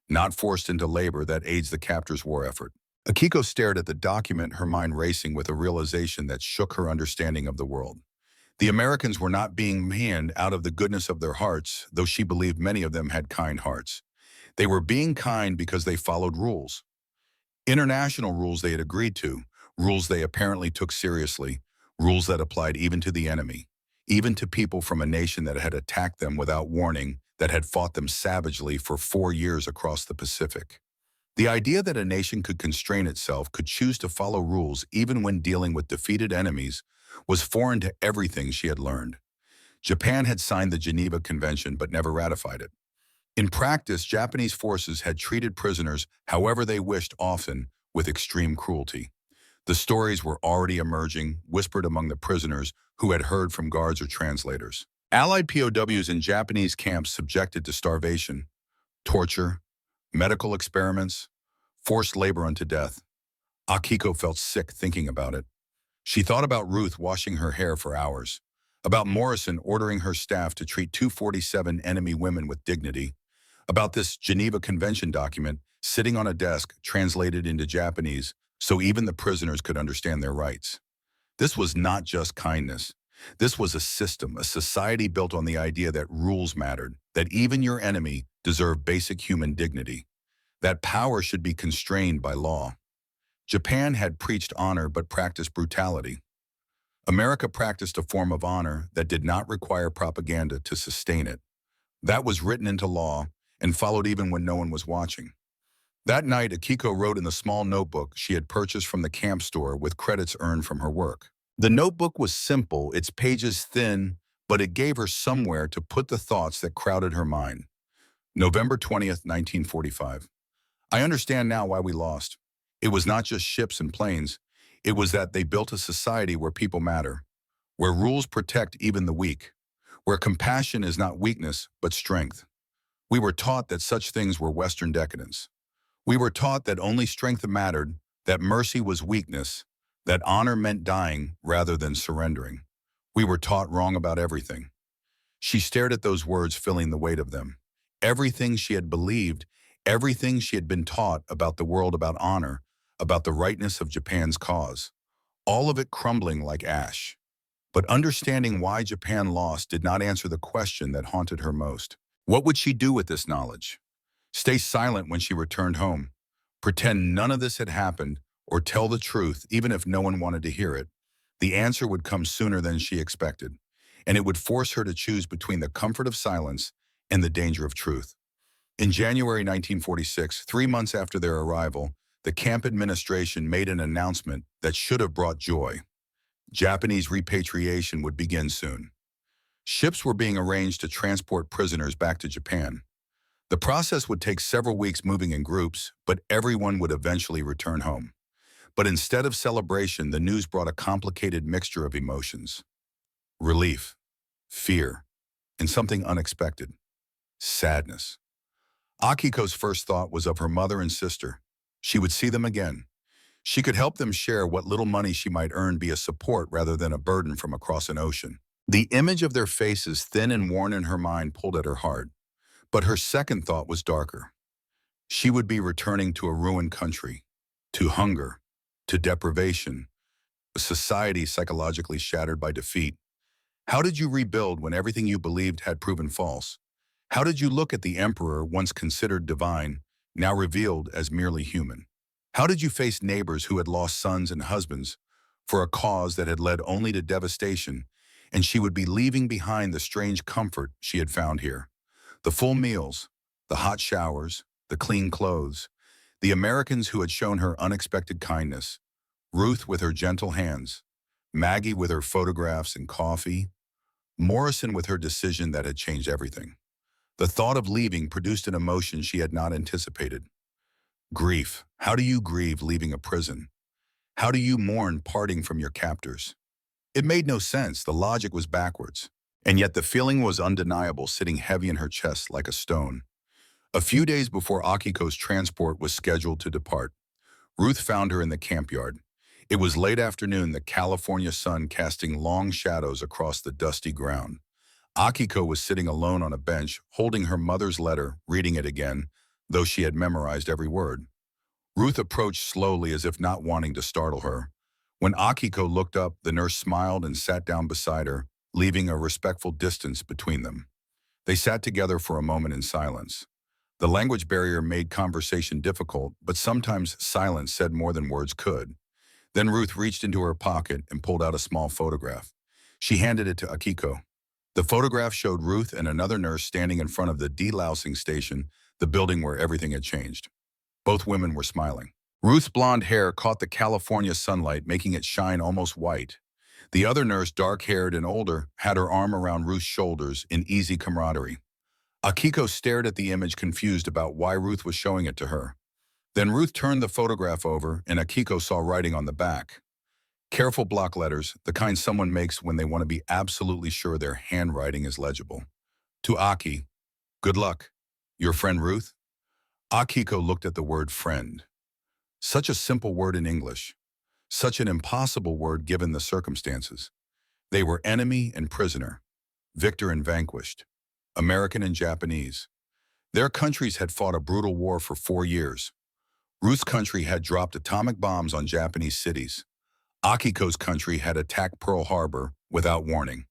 not forced into labor that aids the captor's war effort. Akiko stared at the document, her mind racing with a realization that shook her understanding of the world. The Americans were not being manned out of the goodness of their hearts, though she believed many of them had kind hearts. They were being kind because they followed rules. International rules they had agreed to, rules they apparently took seriously, rules that applied even to the enemy, even to people from a nation that had attacked them without warning, that had fought them savagely for 4 years across the Pacific. The idea that a nation could constrain itself, could choose to follow rules even when dealing with defeated enemies, was foreign to everything she had learned. Japan had signed the Geneva Convention but never ratified it. In practice, Japanese forces had treated prisoners however they wished, often with extreme cruelty. The stories were already emerging, whispered among the prisoners who had heard from guards or translators. Allied POWs in Japanese camps subjected to starvation, torture, medical experiments, forced labor unto death. Akiko felt sick thinking about it. She thought about Ruth washing her hair for hours, about Morrison ordering her staff to treat 247 enemy women with dignity, about this Geneva Convention document sitting on a desk translated into Japanese so even the prisoners could understand their rights. This was not just kindness. This was a system, a society built on the idea that rules mattered, that even your enemy deserved basic human dignity, that power should be constrained by law. Japan had preached honor but practiced brutality. America practiced a form of honor that did not require propaganda to sustain it. That was written into law and followed even when no one was watching. That night, Akiko wrote in the small notebook she had purchased from the camp store with credits earned from her work. The notebook was simple, its pages thin, but it gave her somewhere to put the thoughts that crowded her mind. November 20th, 1945. I understand now why we lost. It was not just ships and planes. It was that they built a society where people matter, where rules protect even the weak, where compassion is not weakness but strength. We were taught that such things were Western decadence. We were taught that only strength mattered, that mercy was weakness, that honor meant dying rather than surrendering. We were taught wrong about everything. She stared at those words, feeling the weight of them. Everything she had believed, everything she had been taught about the world, about honor, about the rightness of Japan's cause. All of it crumbling like ash. But understanding why Japan lost did not answer the question that haunted her most. What would she do with this knowledge? Stay silent when she returned home? Pretend none of this had happened, or tell the truth even if no one wanted to hear it? The answer would come sooner than she expected, and it would force her to choose between the comfort of silence and the danger of truth. In January 1946, 3 months after their arrival, the camp administration made an announcement that should have brought joy. Japanese repatriation would begin soon. Ships were being arranged to transport prisoners back to Japan. The process would take several weeks, moving in groups, but everyone would eventually return home. But instead of celebration, the news brought a complicated mixture of emotions. Relief, fear, and something unexpected: sadness. Akiko's first thought was of her mother and sister. She would see them again. She could help them share what little money she might earn, be a support rather than a burden from across an ocean. The image of their faces, thin and worn in her mind, pulled at her heart. But her second thought was darker. She would be returning to a ruined country, to hunger, to deprivation, a society psychologically shattered by defeat. How did you rebuild when everything you believed had proven false? How did you look at the emperor, once considered divine, now revealed as merely human? How did you face neighbors who had lost sons and husbands for a cause that had led only to devastation, and she would be leaving behind the strange comfort she had found here? The full meals, the hot showers, the clean clothes, the Americans who had shown her unexpected kindness, Ruth with her gentle hands, Maggie with her photographs and coffee, Morrison with her decision that had changed everything. The thought of leaving produced an emotion she had not anticipated. Grief. How do you grieve leaving a prison? How do you mourn parting from your captors? It made no sense. The logic was backwards. And yet the feeling was undeniable, sitting heavy in her chest like a stone. A few days before Akiko's transport was scheduled to depart, Ruth found her in the camp yard. It was late afternoon, the California sun casting long shadows across the dusty ground. Akiko was sitting alone on a bench, holding her mother's letter, reading it again, though she had memorized every word. Ruth approached slowly as if not wanting to startle her. When Akiko looked up, the nurse smiled and sat down beside her, leaving a respectful distance between them. They sat together for a moment in silence. The language barrier made conversation difficult, but sometimes silence said more than words could. Then Ruth reached into her pocket and pulled out a small photograph. She handed it to Akiko. The photograph showed Ruth and another nurse standing in front of the delousing station, the building where everything had changed. Both women were smiling. Ruth's blonde hair caught the California sunlight, making it shine almost white. The other nurse, dark-haired and older, had her arm around Ruth's shoulders in easy camaraderie. Akiko stared at the image, confused about why Ruth was showing it to her. Then Ruth turned the photograph over, and Akiko saw writing on the back. Careful block letters, the kind someone makes when they want to be absolutely sure their handwriting is legible. To Aki, good luck. Your friend Ruth? Akiko looked at the word friend. Such a simple word in English. Such an impossible word given the circumstances. They were enemy and prisoner, victor and vanquished, American and Japanese. Their countries had fought a brutal war for 4 years. Ruth's country had dropped atomic bombs on Japanese cities. Akiko's country had attacked Pearl Harbor without warning.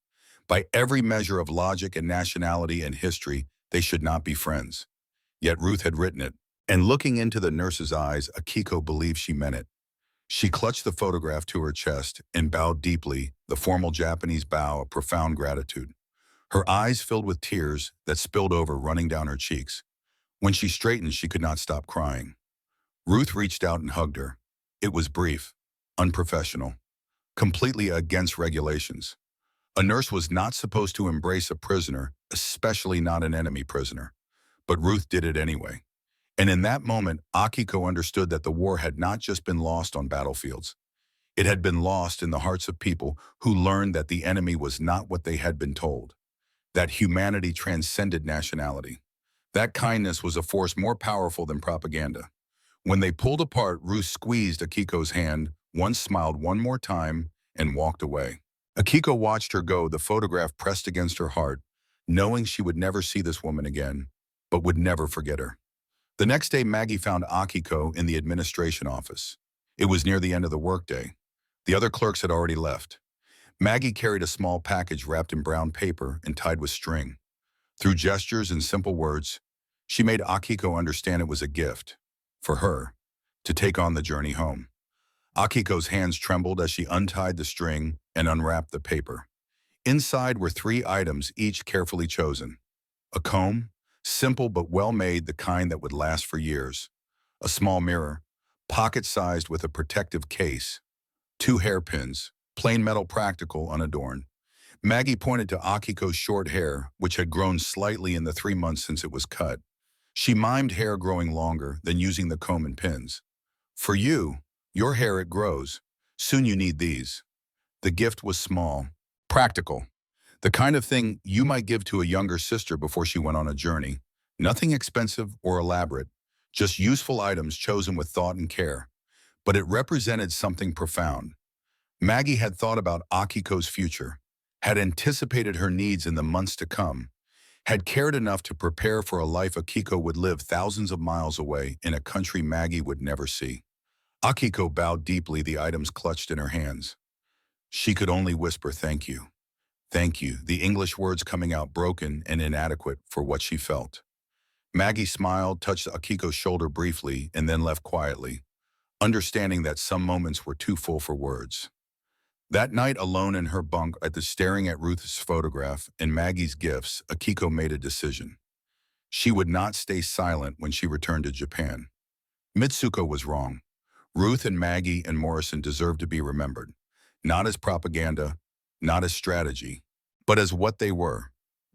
By every measure of logic and nationality and history, they should not be friends. Yet Ruth had written it, and looking into the nurse's eyes, Akiko believed she meant it. She clutched the photograph to her chest and bowed deeply, the formal Japanese bow of profound gratitude. Her eyes filled with tears that spilled over, running down her cheeks. When she straightened, she could not stop crying. Ruth reached out and hugged her. It was brief, unprofessional, completely against regulations. A nurse was not supposed to embrace a prisoner, especially not an enemy prisoner. But Ruth did it anyway. And in that moment, Akiko understood that the war had not just been lost on battlefields. It had been lost in the hearts of people who learned that the enemy was not what they had been told, that humanity transcended nationality. That kindness was a force more powerful than propaganda. When they pulled apart, Ruth squeezed Akiko's hand, once smiled one more time, and walked away. Akiko watched her go, the photograph pressed against her heart, knowing she would never see this woman again, but would never forget her. The next day, Maggie found Akiko in the administration office. It was near the end of the workday. The other clerks had already left. Maggie carried a small package wrapped in brown paper and tied with string. Through gestures and simple words, she made Akiko understand it was a gift, for her, to take on the journey home. Akiko's hands trembled as she untied the string and unwrapped the paper. Inside were 3 items, each carefully chosen. A comb, simple but well-made, the kind that would last for years. A small mirror, pocket-sized with a protective case. 2 hairpins, plain metal, practical, unadorned. Maggie pointed to Akiko's short hair, which had grown slightly in the 3 months since it was cut. She mimed hair growing longer, then using the comb and pins. For you, your hair, it grows. Soon you need these. The gift was small, practical. The kind of thing you might give to a younger sister before she went on a journey. Nothing expensive or elaborate, just useful items chosen with thought and care. But it represented something profound. Maggie had thought about Akiko's future, had anticipated her needs in the months to come, had cared enough to prepare for a life Akiko would live thousands of miles away in a country Maggie would never see. Akiko bowed deeply, the items clutched in her hands. She could only whisper, "Thank you. Thank you," the English words coming out broken and inadequate for what she felt. Maggie smiled, touched Akiko's shoulder briefly, and then left quietly, understanding that some moments were too full for words. That night, alone in her bunk, staring at Ruth's photograph and Maggie's gifts, Akiko made a decision. She would not stay silent when she returned to Japan. Mitsuko was wrong. Ruth and Maggie and Morrison deserved to be remembered, not as propaganda, not as strategy, but as what they were: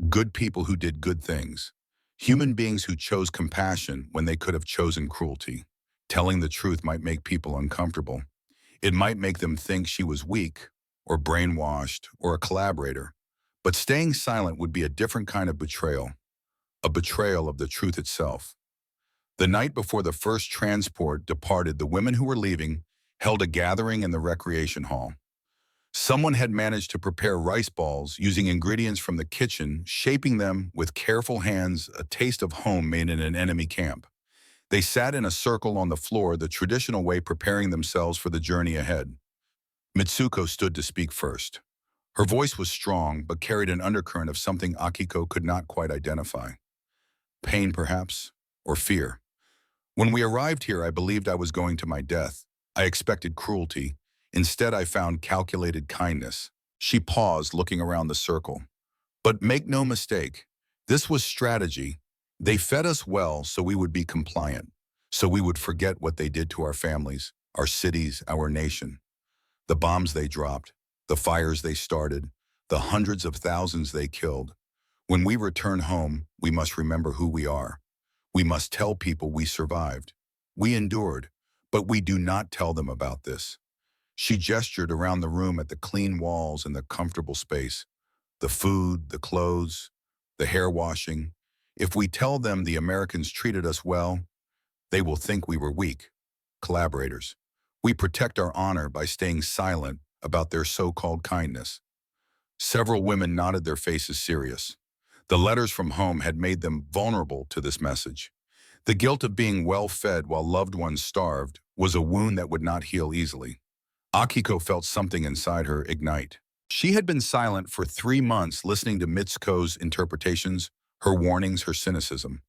good people who did good things, human beings who chose compassion when they could have chosen cruelty. Telling the truth might make people uncomfortable. It might make them think she was weak, or brainwashed, or a collaborator. But staying silent would be a different kind of betrayal, a betrayal of the truth itself. The night before the first transport departed, the women who were leaving held a gathering in the recreation hall. Someone had managed to prepare rice balls using ingredients from the kitchen, shaping them with careful hands, a taste of home made in an enemy camp. They sat in a circle on the floor, the traditional way, preparing themselves for the journey ahead. Mitsuko stood to speak first. Her voice was strong, but carried an undercurrent of something Akiko could not quite identify. Pain, perhaps, or fear. When we arrived here, I believed I was going to my death. I expected cruelty. Instead, I found calculated kindness. She paused, looking around the circle. But make no mistake, this was strategy. They fed us well so we would be compliant, so we would forget what they did to our families, our cities, our nation. The bombs they dropped, the fires they started, the hundreds of thousands they killed. When we return home, we must remember who we are. We must tell people we survived. We endured, but we do not tell them about this. She gestured around the room at the clean walls and the comfortable space, the food, the clothes, the hair washing. If we tell them the Americans treated us well, they will think we were weak. Collaborators. We protect our honor by staying silent about their so-called kindness. Several women nodded, their faces serious. The letters from home had made them vulnerable to this message. The guilt of being well-fed while loved ones starved was a wound that would not heal easily. Akiko felt something inside her ignite. She had been silent for 3 months, listening to Mitsuko's interpretations, her warnings, her cynicism.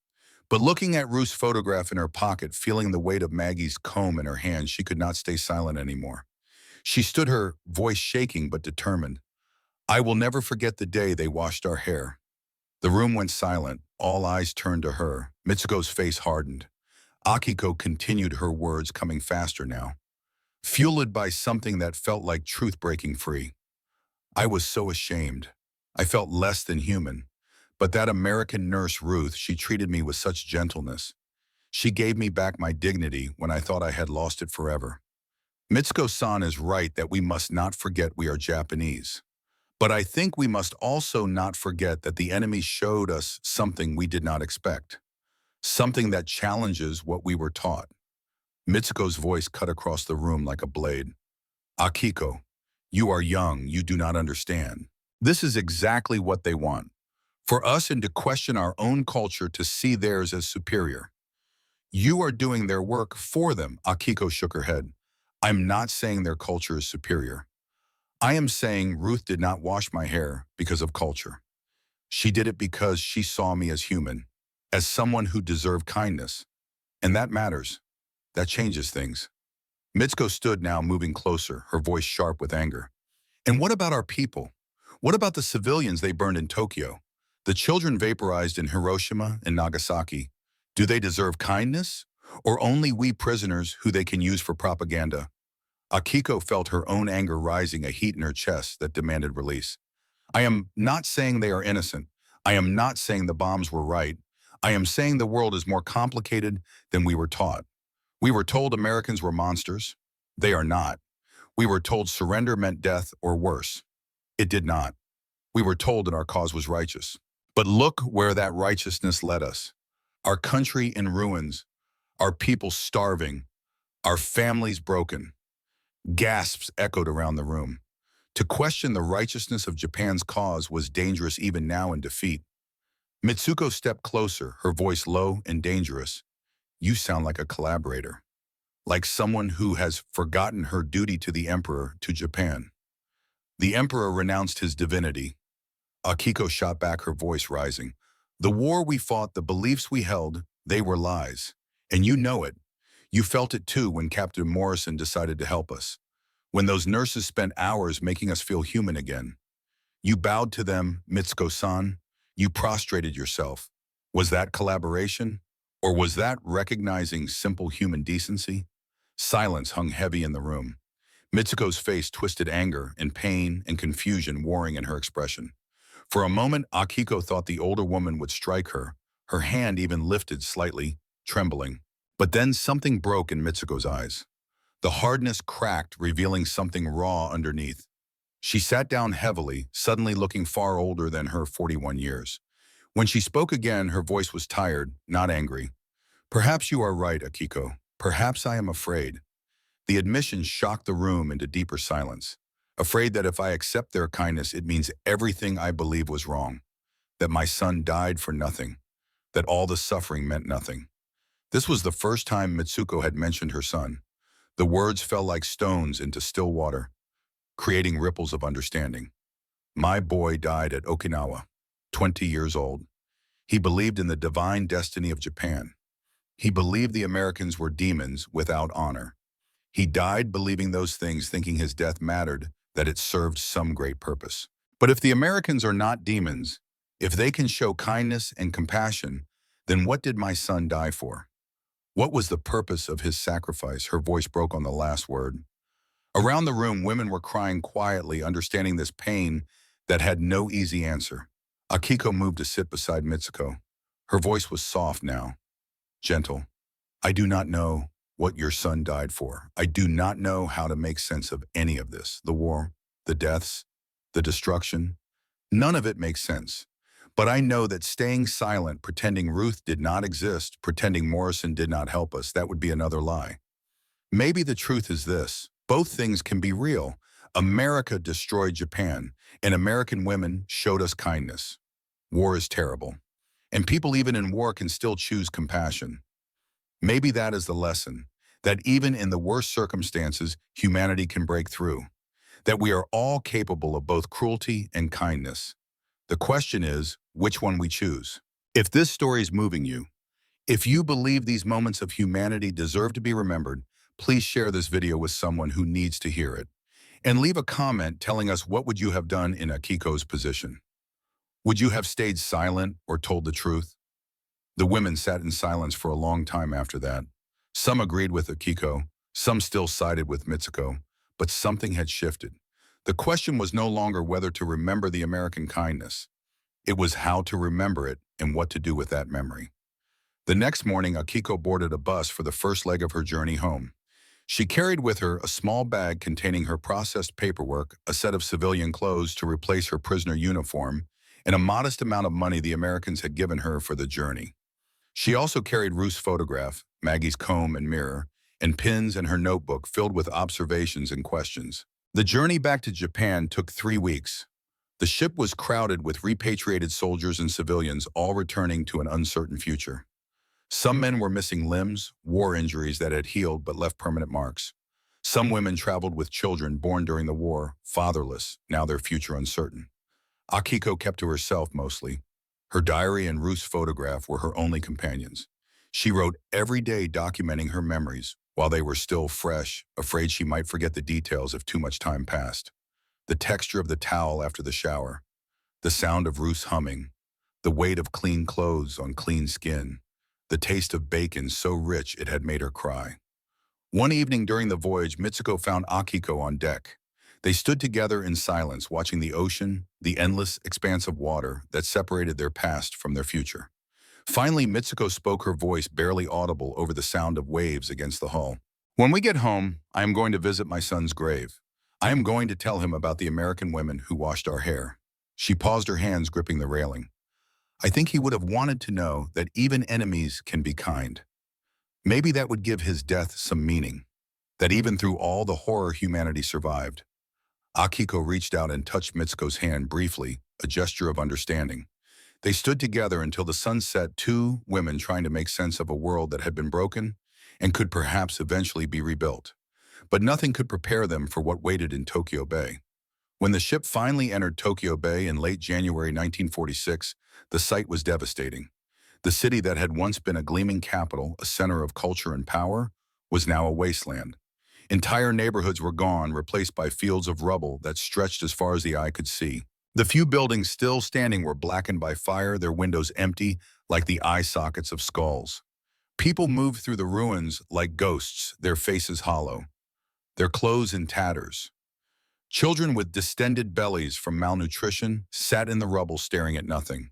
But looking at Ruth's photograph in her pocket, feeling the weight of Maggie's comb in her hand, she could not stay silent anymore. She stood, her voice shaking but determined. I will never forget the day they washed our hair. The room went silent. All eyes turned to her. Mitsuko's face hardened. Akiko continued, her words coming faster now, fueled by something that felt like truth breaking free. I was so ashamed. I felt less than human. But that American nurse, Ruth, she treated me with such gentleness. She gave me back my dignity when I thought I had lost it forever. Mitsuko-san is right that we must not forget we are Japanese. But I think we must also not forget that the enemy showed us something we did not expect. Something that challenges what we were taught. Mitsuko's voice cut across the room like a blade. Akiko, you are young, you do not understand. This is exactly what they want. For us, and to question our own culture, to see theirs as superior. You are doing their work for them. Akiko shook her head. I'm not saying their culture is superior. I am saying Ruth did not wash my hair because of culture. She did it because she saw me as human, as someone who deserved kindness. And that matters. That changes things. Mitsuko stood now, moving closer, her voice sharp with anger. And what about our people? What about the civilians they burned in Tokyo? The children vaporized in Hiroshima and Nagasaki? Do they deserve kindness? Or only we prisoners who they can use for propaganda? Akiko felt her own anger rising, a heat in her chest that demanded release. I am not saying they are innocent. I am not saying the bombs were right. I am saying the world is more complicated than we were taught. We were told Americans were monsters. They are not. We were told surrender meant death or worse. It did not. We were told that our cause was righteous. But look where that righteousness led us. Our country in ruins, our people starving, our families broken. Gasps echoed around the room. To question the righteousness of Japan's cause was dangerous even now in defeat. Mitsuko stepped closer, her voice low and dangerous. You sound like a collaborator. Like someone who has forgotten her duty to the emperor, to Japan. The emperor renounced his divinity. Akiko shot back, her voice rising. The war we fought, the beliefs we held, they were lies. And you know it. You felt it too when Captain Morrison decided to help us. When those nurses spent hours making us feel human again. You bowed to them, Mitsuko-san. You prostrated yourself. Was that collaboration? Or was that recognizing simple human decency? Silence hung heavy in the room. Mitsuko's face twisted, anger and pain and confusion warring in her expression. For a moment, Akiko thought the older woman would strike her. Her hand even lifted slightly, trembling. But then something broke in Mitsuko's eyes. The hardness cracked, revealing something raw underneath. She sat down heavily, suddenly looking far older than her 41 years. When she spoke again, her voice was tired, not angry. Perhaps you are right, Akiko. Perhaps I am afraid. The admission shocked the room into deeper silence. Afraid that if I accept their kindness, it means everything I believe was wrong. That my son died for nothing. That all the suffering meant nothing. This was the first time Mitsuko had mentioned her son. The words fell like stones into still water, creating ripples of understanding. My boy died at Okinawa, 20 years old. He believed in the divine destiny of Japan. He believed the Americans were demons without honor. He died believing those things, thinking his death mattered, that it served some great purpose. But if the Americans are not demons, if they can show kindness and compassion, then what did my son die for? What was the purpose of his sacrifice? Her voice broke on the last word. Around the room, women were crying quietly, understanding this pain that had no easy answer. Akiko moved to sit beside Mitsuko. Her voice was soft now, gentle. I do not know what your son died for. I do not know how to make sense of any of this. The war, the deaths, the destruction. None of it makes sense. But I know that staying silent, pretending Ruth did not exist, pretending Morrison did not help us, that would be another lie. Maybe the truth is this. Both things can be real. America destroyed Japan, and American women showed us kindness. War is terrible, and people even in war can still choose compassion. Maybe that is the lesson, that even in the worst circumstances, humanity can break through, that we are all capable of both cruelty and kindness. The question is, which one we choose. If this story is moving you, if you believe these moments of humanity deserve to be remembered, please share this video with someone who needs to hear it. And leave a comment telling us what would you have done in Akiko's position. Would you have stayed silent or told the truth? The women sat in silence for a long time after that. Some agreed with Akiko, some still sided with Mitsuko, but something had shifted. The question was no longer whether to remember the American kindness. It was how to remember it and what to do with that memory. The next morning, Akiko boarded a bus for the first leg of her journey home. She carried with her a small bag containing her processed paperwork, a set of civilian clothes to replace her prisoner uniform, and a modest amount of money the Americans had given her for the journey. She also carried Ruth's photograph, Maggie's comb and mirror, and pins and her notebook filled with observations and questions. The journey back to Japan took 3 weeks. The ship was crowded with repatriated soldiers and civilians, all returning to an uncertain future. Some men were missing limbs, war injuries that had healed but left permanent marks. Some women traveled with children born during the war, fatherless, now their future uncertain. Akiko kept to herself mostly. Her diary and Ruth's photograph were her only companions. She wrote every day documenting her memories while they were still fresh, afraid she might forget the details if too much time passed. The texture of the towel after the shower, the sound of Ruth's humming, the weight of clean clothes on clean skin, the taste of bacon so rich it had made her cry. One evening during the voyage, Mitsuko found Akiko on deck. They stood together in silence, watching the ocean, the endless expanse of water that separated their past from their future. Finally, Mitsuko spoke, her voice barely audible over the sound of waves against the hull. When we get home, I am going to visit my son's grave. I am going to tell him about the American women who washed our hair. She paused, her hands gripping the railing. I think he would have wanted to know that even enemies can be kind. Maybe that would give his death some meaning, that even through all the horror humanity survived. Akiko reached out and touched Mitsuko's hand briefly, a gesture of understanding. They stood together until the sun set, two women trying to make sense of a world that had been broken and could perhaps eventually be rebuilt. But nothing could prepare them for what waited in Tokyo Bay. When the ship finally entered Tokyo Bay in late January 1946, the sight was devastating. The city that had once been a gleaming capital, a center of culture and power, was now a wasteland. Entire neighborhoods were gone, replaced by fields of rubble that stretched as far as the eye could see. The few buildings still standing were blackened by fire, their windows empty like the eye sockets of skulls. People moved through the ruins like ghosts, their faces hollow, their clothes in tatters. Children with distended bellies from malnutrition sat in the rubble staring at nothing.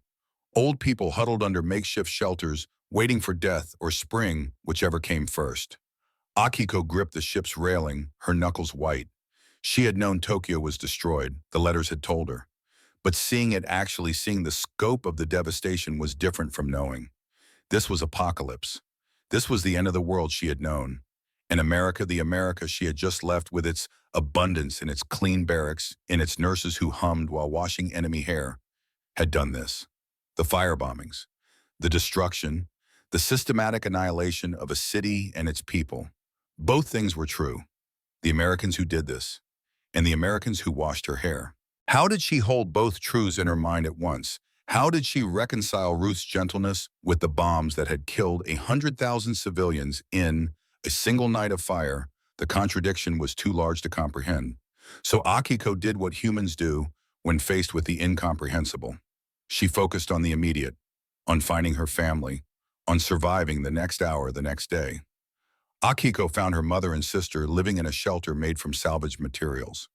Old people huddled under makeshift shelters, waiting for death or spring, whichever came first. Akiko gripped the ship's railing, her knuckles white. She had known Tokyo was destroyed, the letters had told her. But seeing the scope of the devastation was different from knowing. This was apocalypse. This was the end of the world she had known. And America, the America she had just left with its abundance and its clean barracks and its nurses who hummed while washing enemy hair, had done this. The firebombings, the destruction, the systematic annihilation of a city and its people. Both things were true. The Americans who did this, and the Americans who washed her hair. How did she hold both truths in her mind at once? How did she reconcile Ruth's gentleness with the bombs that had killed 100,000 civilians in a single night of fire? The contradiction was too large to comprehend. So Akiko did what humans do when faced with the incomprehensible. She focused on the immediate, on finding her family, on surviving the next hour, the next day. Akiko found her mother and sister living in a shelter made from salvaged materials.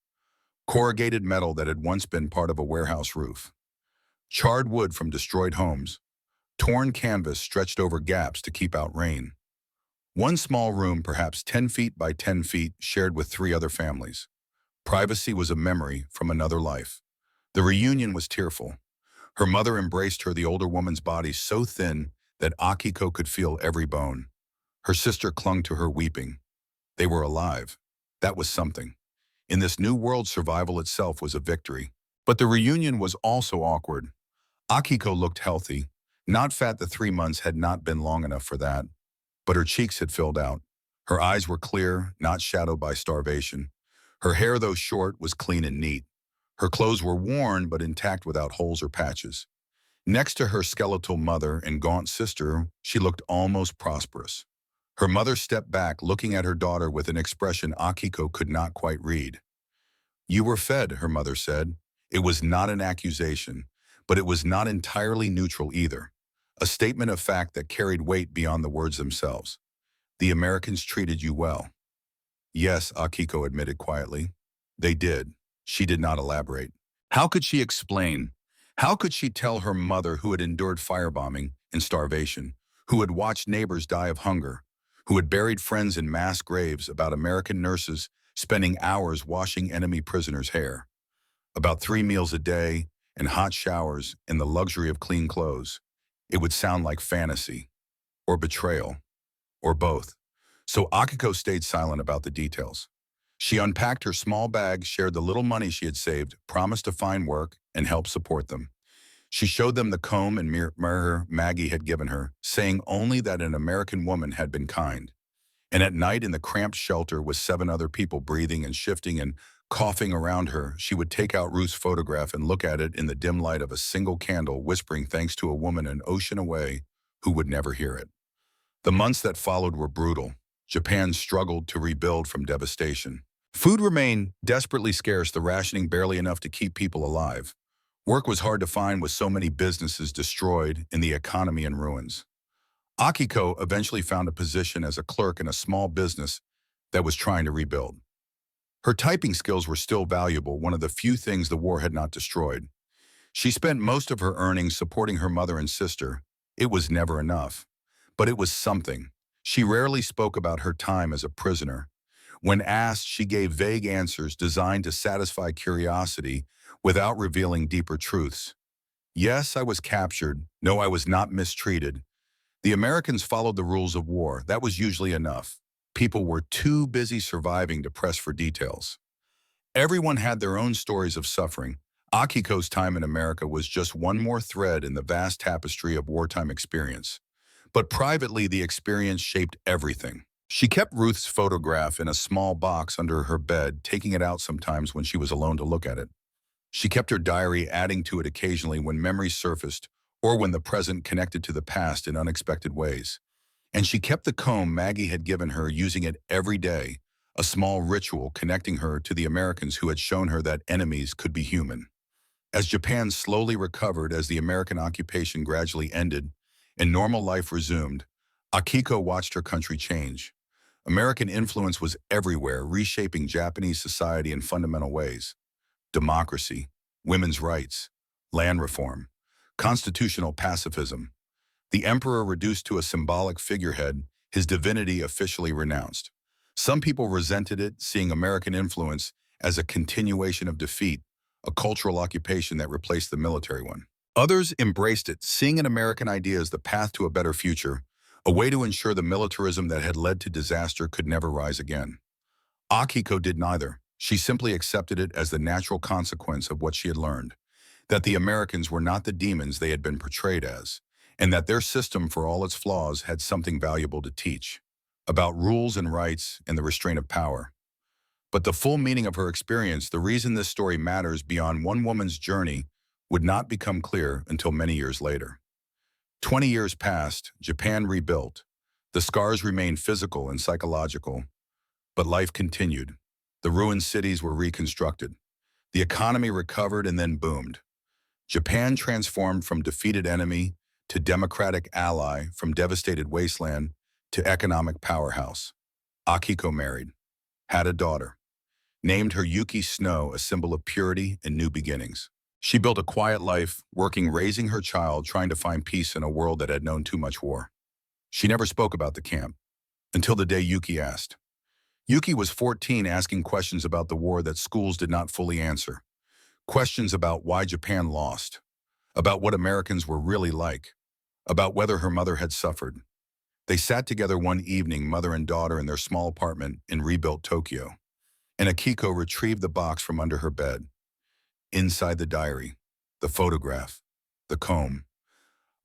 Corrugated metal that had once been part of a warehouse roof. Charred wood from destroyed homes. Torn canvas stretched over gaps to keep out rain. One small room, perhaps 10 feet by 10 feet, shared with 3 other families. Privacy was a memory from another life. The reunion was tearful. Her mother embraced her, the older woman's body so thin that Akiko could feel every bone. Her sister clung to her, weeping. They were alive. That was something. In this new world, survival itself was a victory. But the reunion was also awkward. Akiko looked healthy. Not fat, the 3 months had not been long enough for that. But her cheeks had filled out. Her eyes were clear, not shadowed by starvation. Her hair, though short, was clean and neat. Her clothes were worn but intact without holes or patches. Next to her skeletal mother and gaunt sister, she looked almost prosperous. Her mother stepped back, looking at her daughter with an expression Akiko could not quite read. "You were fed," her mother said. It was not an accusation, but it was not entirely neutral either. A statement of fact that carried weight beyond the words themselves. "The Americans treated you well." "Yes," Akiko admitted quietly. "They did." She did not elaborate. How could she explain? How could she tell her mother, who had endured firebombing and starvation, who had watched neighbors die of hunger, who had buried friends in mass graves, about American nurses spending hours washing enemy prisoners' hair, about 3 meals a day and hot showers and the luxury of clean clothes? It would sound like fantasy, or betrayal, or both. So Akiko stayed silent about the details. She unpacked her small bag, shared the little money she had saved, promised to find work and help support them. She showed them the comb and mirror Maggie had given her, saying only that an American woman had been kind. And at night, in the cramped shelter with 7 other people breathing and shifting and coughing around her, she would take out Ruth's photograph and look at it in the dim light of a single candle, whispering thanks to a woman an ocean away who would never hear it. The months that followed were brutal. Japan struggled to rebuild from devastation. Food remained desperately scarce, the rationing barely enough to keep people alive. Work was hard to find, with so many businesses destroyed and the economy in ruins. Akiko eventually found a position as a clerk in a small business that was trying to rebuild. Her typing skills were still valuable, one of the few things the war had not destroyed. She spent most of her earnings supporting her mother and sister. It was never enough, but it was something. She rarely spoke about her time as a prisoner. When asked, she gave vague answers designed to satisfy curiosity without revealing deeper truths. "Yes, I was captured. No, I was not mistreated. The Americans followed the rules of war. That was usually enough. People were too busy surviving to press for details." Everyone had their own stories of suffering. Akiko's time in America was just one more thread in the vast tapestry of wartime experience. But privately, the experience shaped everything. She kept Ruth's photograph in a small box under her bed, taking it out sometimes when she was alone to look at it. She kept her diary, adding to it occasionally when memories surfaced or when the present connected to the past in unexpected ways. And she kept the comb Maggie had given her, using it every day, a small ritual connecting her to the Americans who had shown her that enemies could be human. As Japan slowly recovered, as the American occupation gradually ended and normal life resumed, Akiko watched her country change. American influence was everywhere, reshaping Japanese society in fundamental ways. Democracy, women's rights, land reform, constitutional pacifism. The emperor reduced to a symbolic figurehead, his divinity officially renounced. Some people resented it, seeing American influence as a continuation of defeat, a cultural occupation that replaced the military one. Others embraced it, seeing an American idea as the path to a better future, a way to ensure the militarism that had led to disaster could never rise again. Akiko did neither. She simply accepted it as the natural consequence of what she had learned, that the Americans were not the demons they had been portrayed as, and that their system, for all its flaws, had something valuable to teach about rules and rights and the restraint of power. But the full meaning of her experience, the reason this story matters beyond one woman's journey, would not become clear until many years later. 20 years passed, Japan rebuilt. The scars remained physical and psychological, but life continued. The ruined cities were reconstructed. The economy recovered and then boomed. Japan transformed from defeated enemy to democratic ally, from devastated wasteland to economic powerhouse. Akiko married, had a daughter, named her Yuki Snow, a symbol of purity and new beginnings. She built a quiet life, working, raising her child, trying to find peace in a world that had known too much war. She never spoke about the camp, until the day Yuki asked. Yuki was 14, asking questions about the war that schools did not fully answer. Questions about why Japan lost, about what Americans were really like, about whether her mother had suffered. They sat together one evening, mother and daughter, in their small apartment in rebuilt Tokyo, and Akiko retrieved the box from under her bed. Inside, the diary, the photograph, the comb.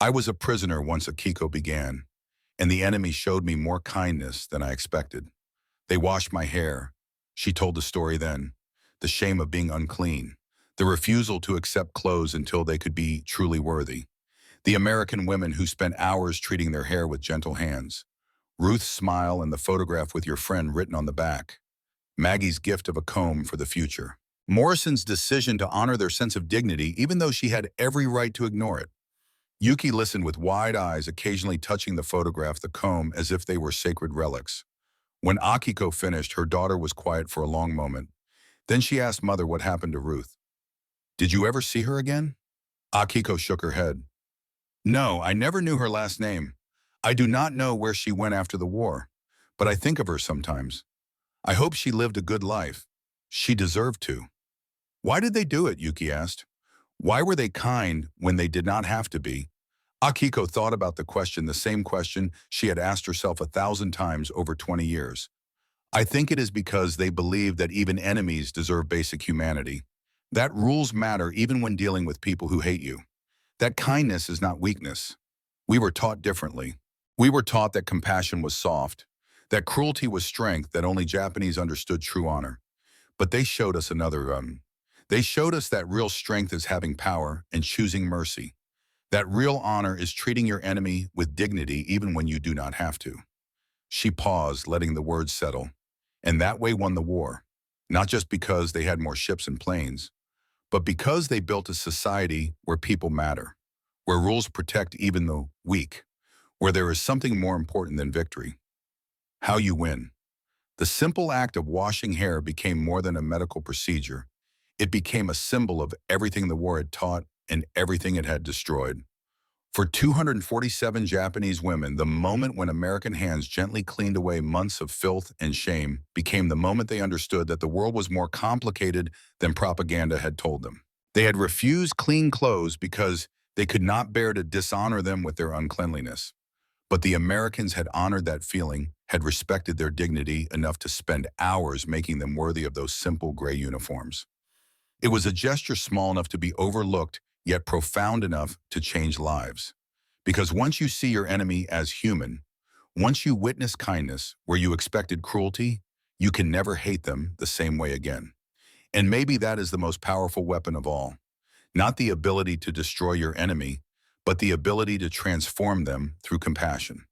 "I was a prisoner once," Akiko began, "and the enemy showed me more kindness than I expected. They washed my hair." She told the story then, the shame of being unclean, the refusal to accept clothes until they could be truly worthy, the American women who spent hours treating their hair with gentle hands, Ruth's smile and the photograph with your friend written on the back, Maggie's gift of a comb for the future, Morrison's decision to honor their sense of dignity even though she had every right to ignore it. Yuki listened with wide eyes, occasionally touching the photograph, the comb, as if they were sacred relics. When Akiko finished, her daughter was quiet for a long moment. Then she asked mother what happened to Ruth. "Did you ever see her again?" Akiko shook her head. "No, I never knew her last name. I do not know where she went after the war, but I think of her sometimes. I hope she lived a good life. She deserved to." "Why did they do it?" Yuki asked. "Why were they kind when they did not have to be?" Akiko thought about the question, the same question she had asked herself 1,000 times over 20 years. "I think it is because they believe that even enemies deserve basic humanity. That rules matter even when dealing with people who hate you. That kindness is not weakness. We were taught differently. We were taught that compassion was soft, that cruelty was strength, that only Japanese understood true honor. But they showed us they showed us that real strength is having power and choosing mercy. That real honor is treating your enemy with dignity even when you do not have to." She paused, letting the words settle. "And that way won the war, not just because they had more ships and planes, but because they built a society where people matter, where rules protect even the weak, where there is something more important than victory: how you win." The simple act of washing hair became more than a medical procedure. It became a symbol of everything the war had taught and everything it had destroyed. For 247 Japanese women, the moment when American hands gently cleaned away months of filth and shame became the moment they understood that the world was more complicated than propaganda had told them. They had refused clean clothes because they could not bear to dishonor them with their uncleanliness. But the Americans had honored that feeling, had respected their dignity enough to spend hours making them worthy of those simple gray uniforms. It was a gesture small enough to be overlooked, yet profound enough to change lives. Because once you see your enemy as human, once you witness kindness where you expected cruelty, you can never hate them the same way again. And maybe that is the most powerful weapon of all. Not the ability to destroy your enemy, but the ability to transform them through compassion.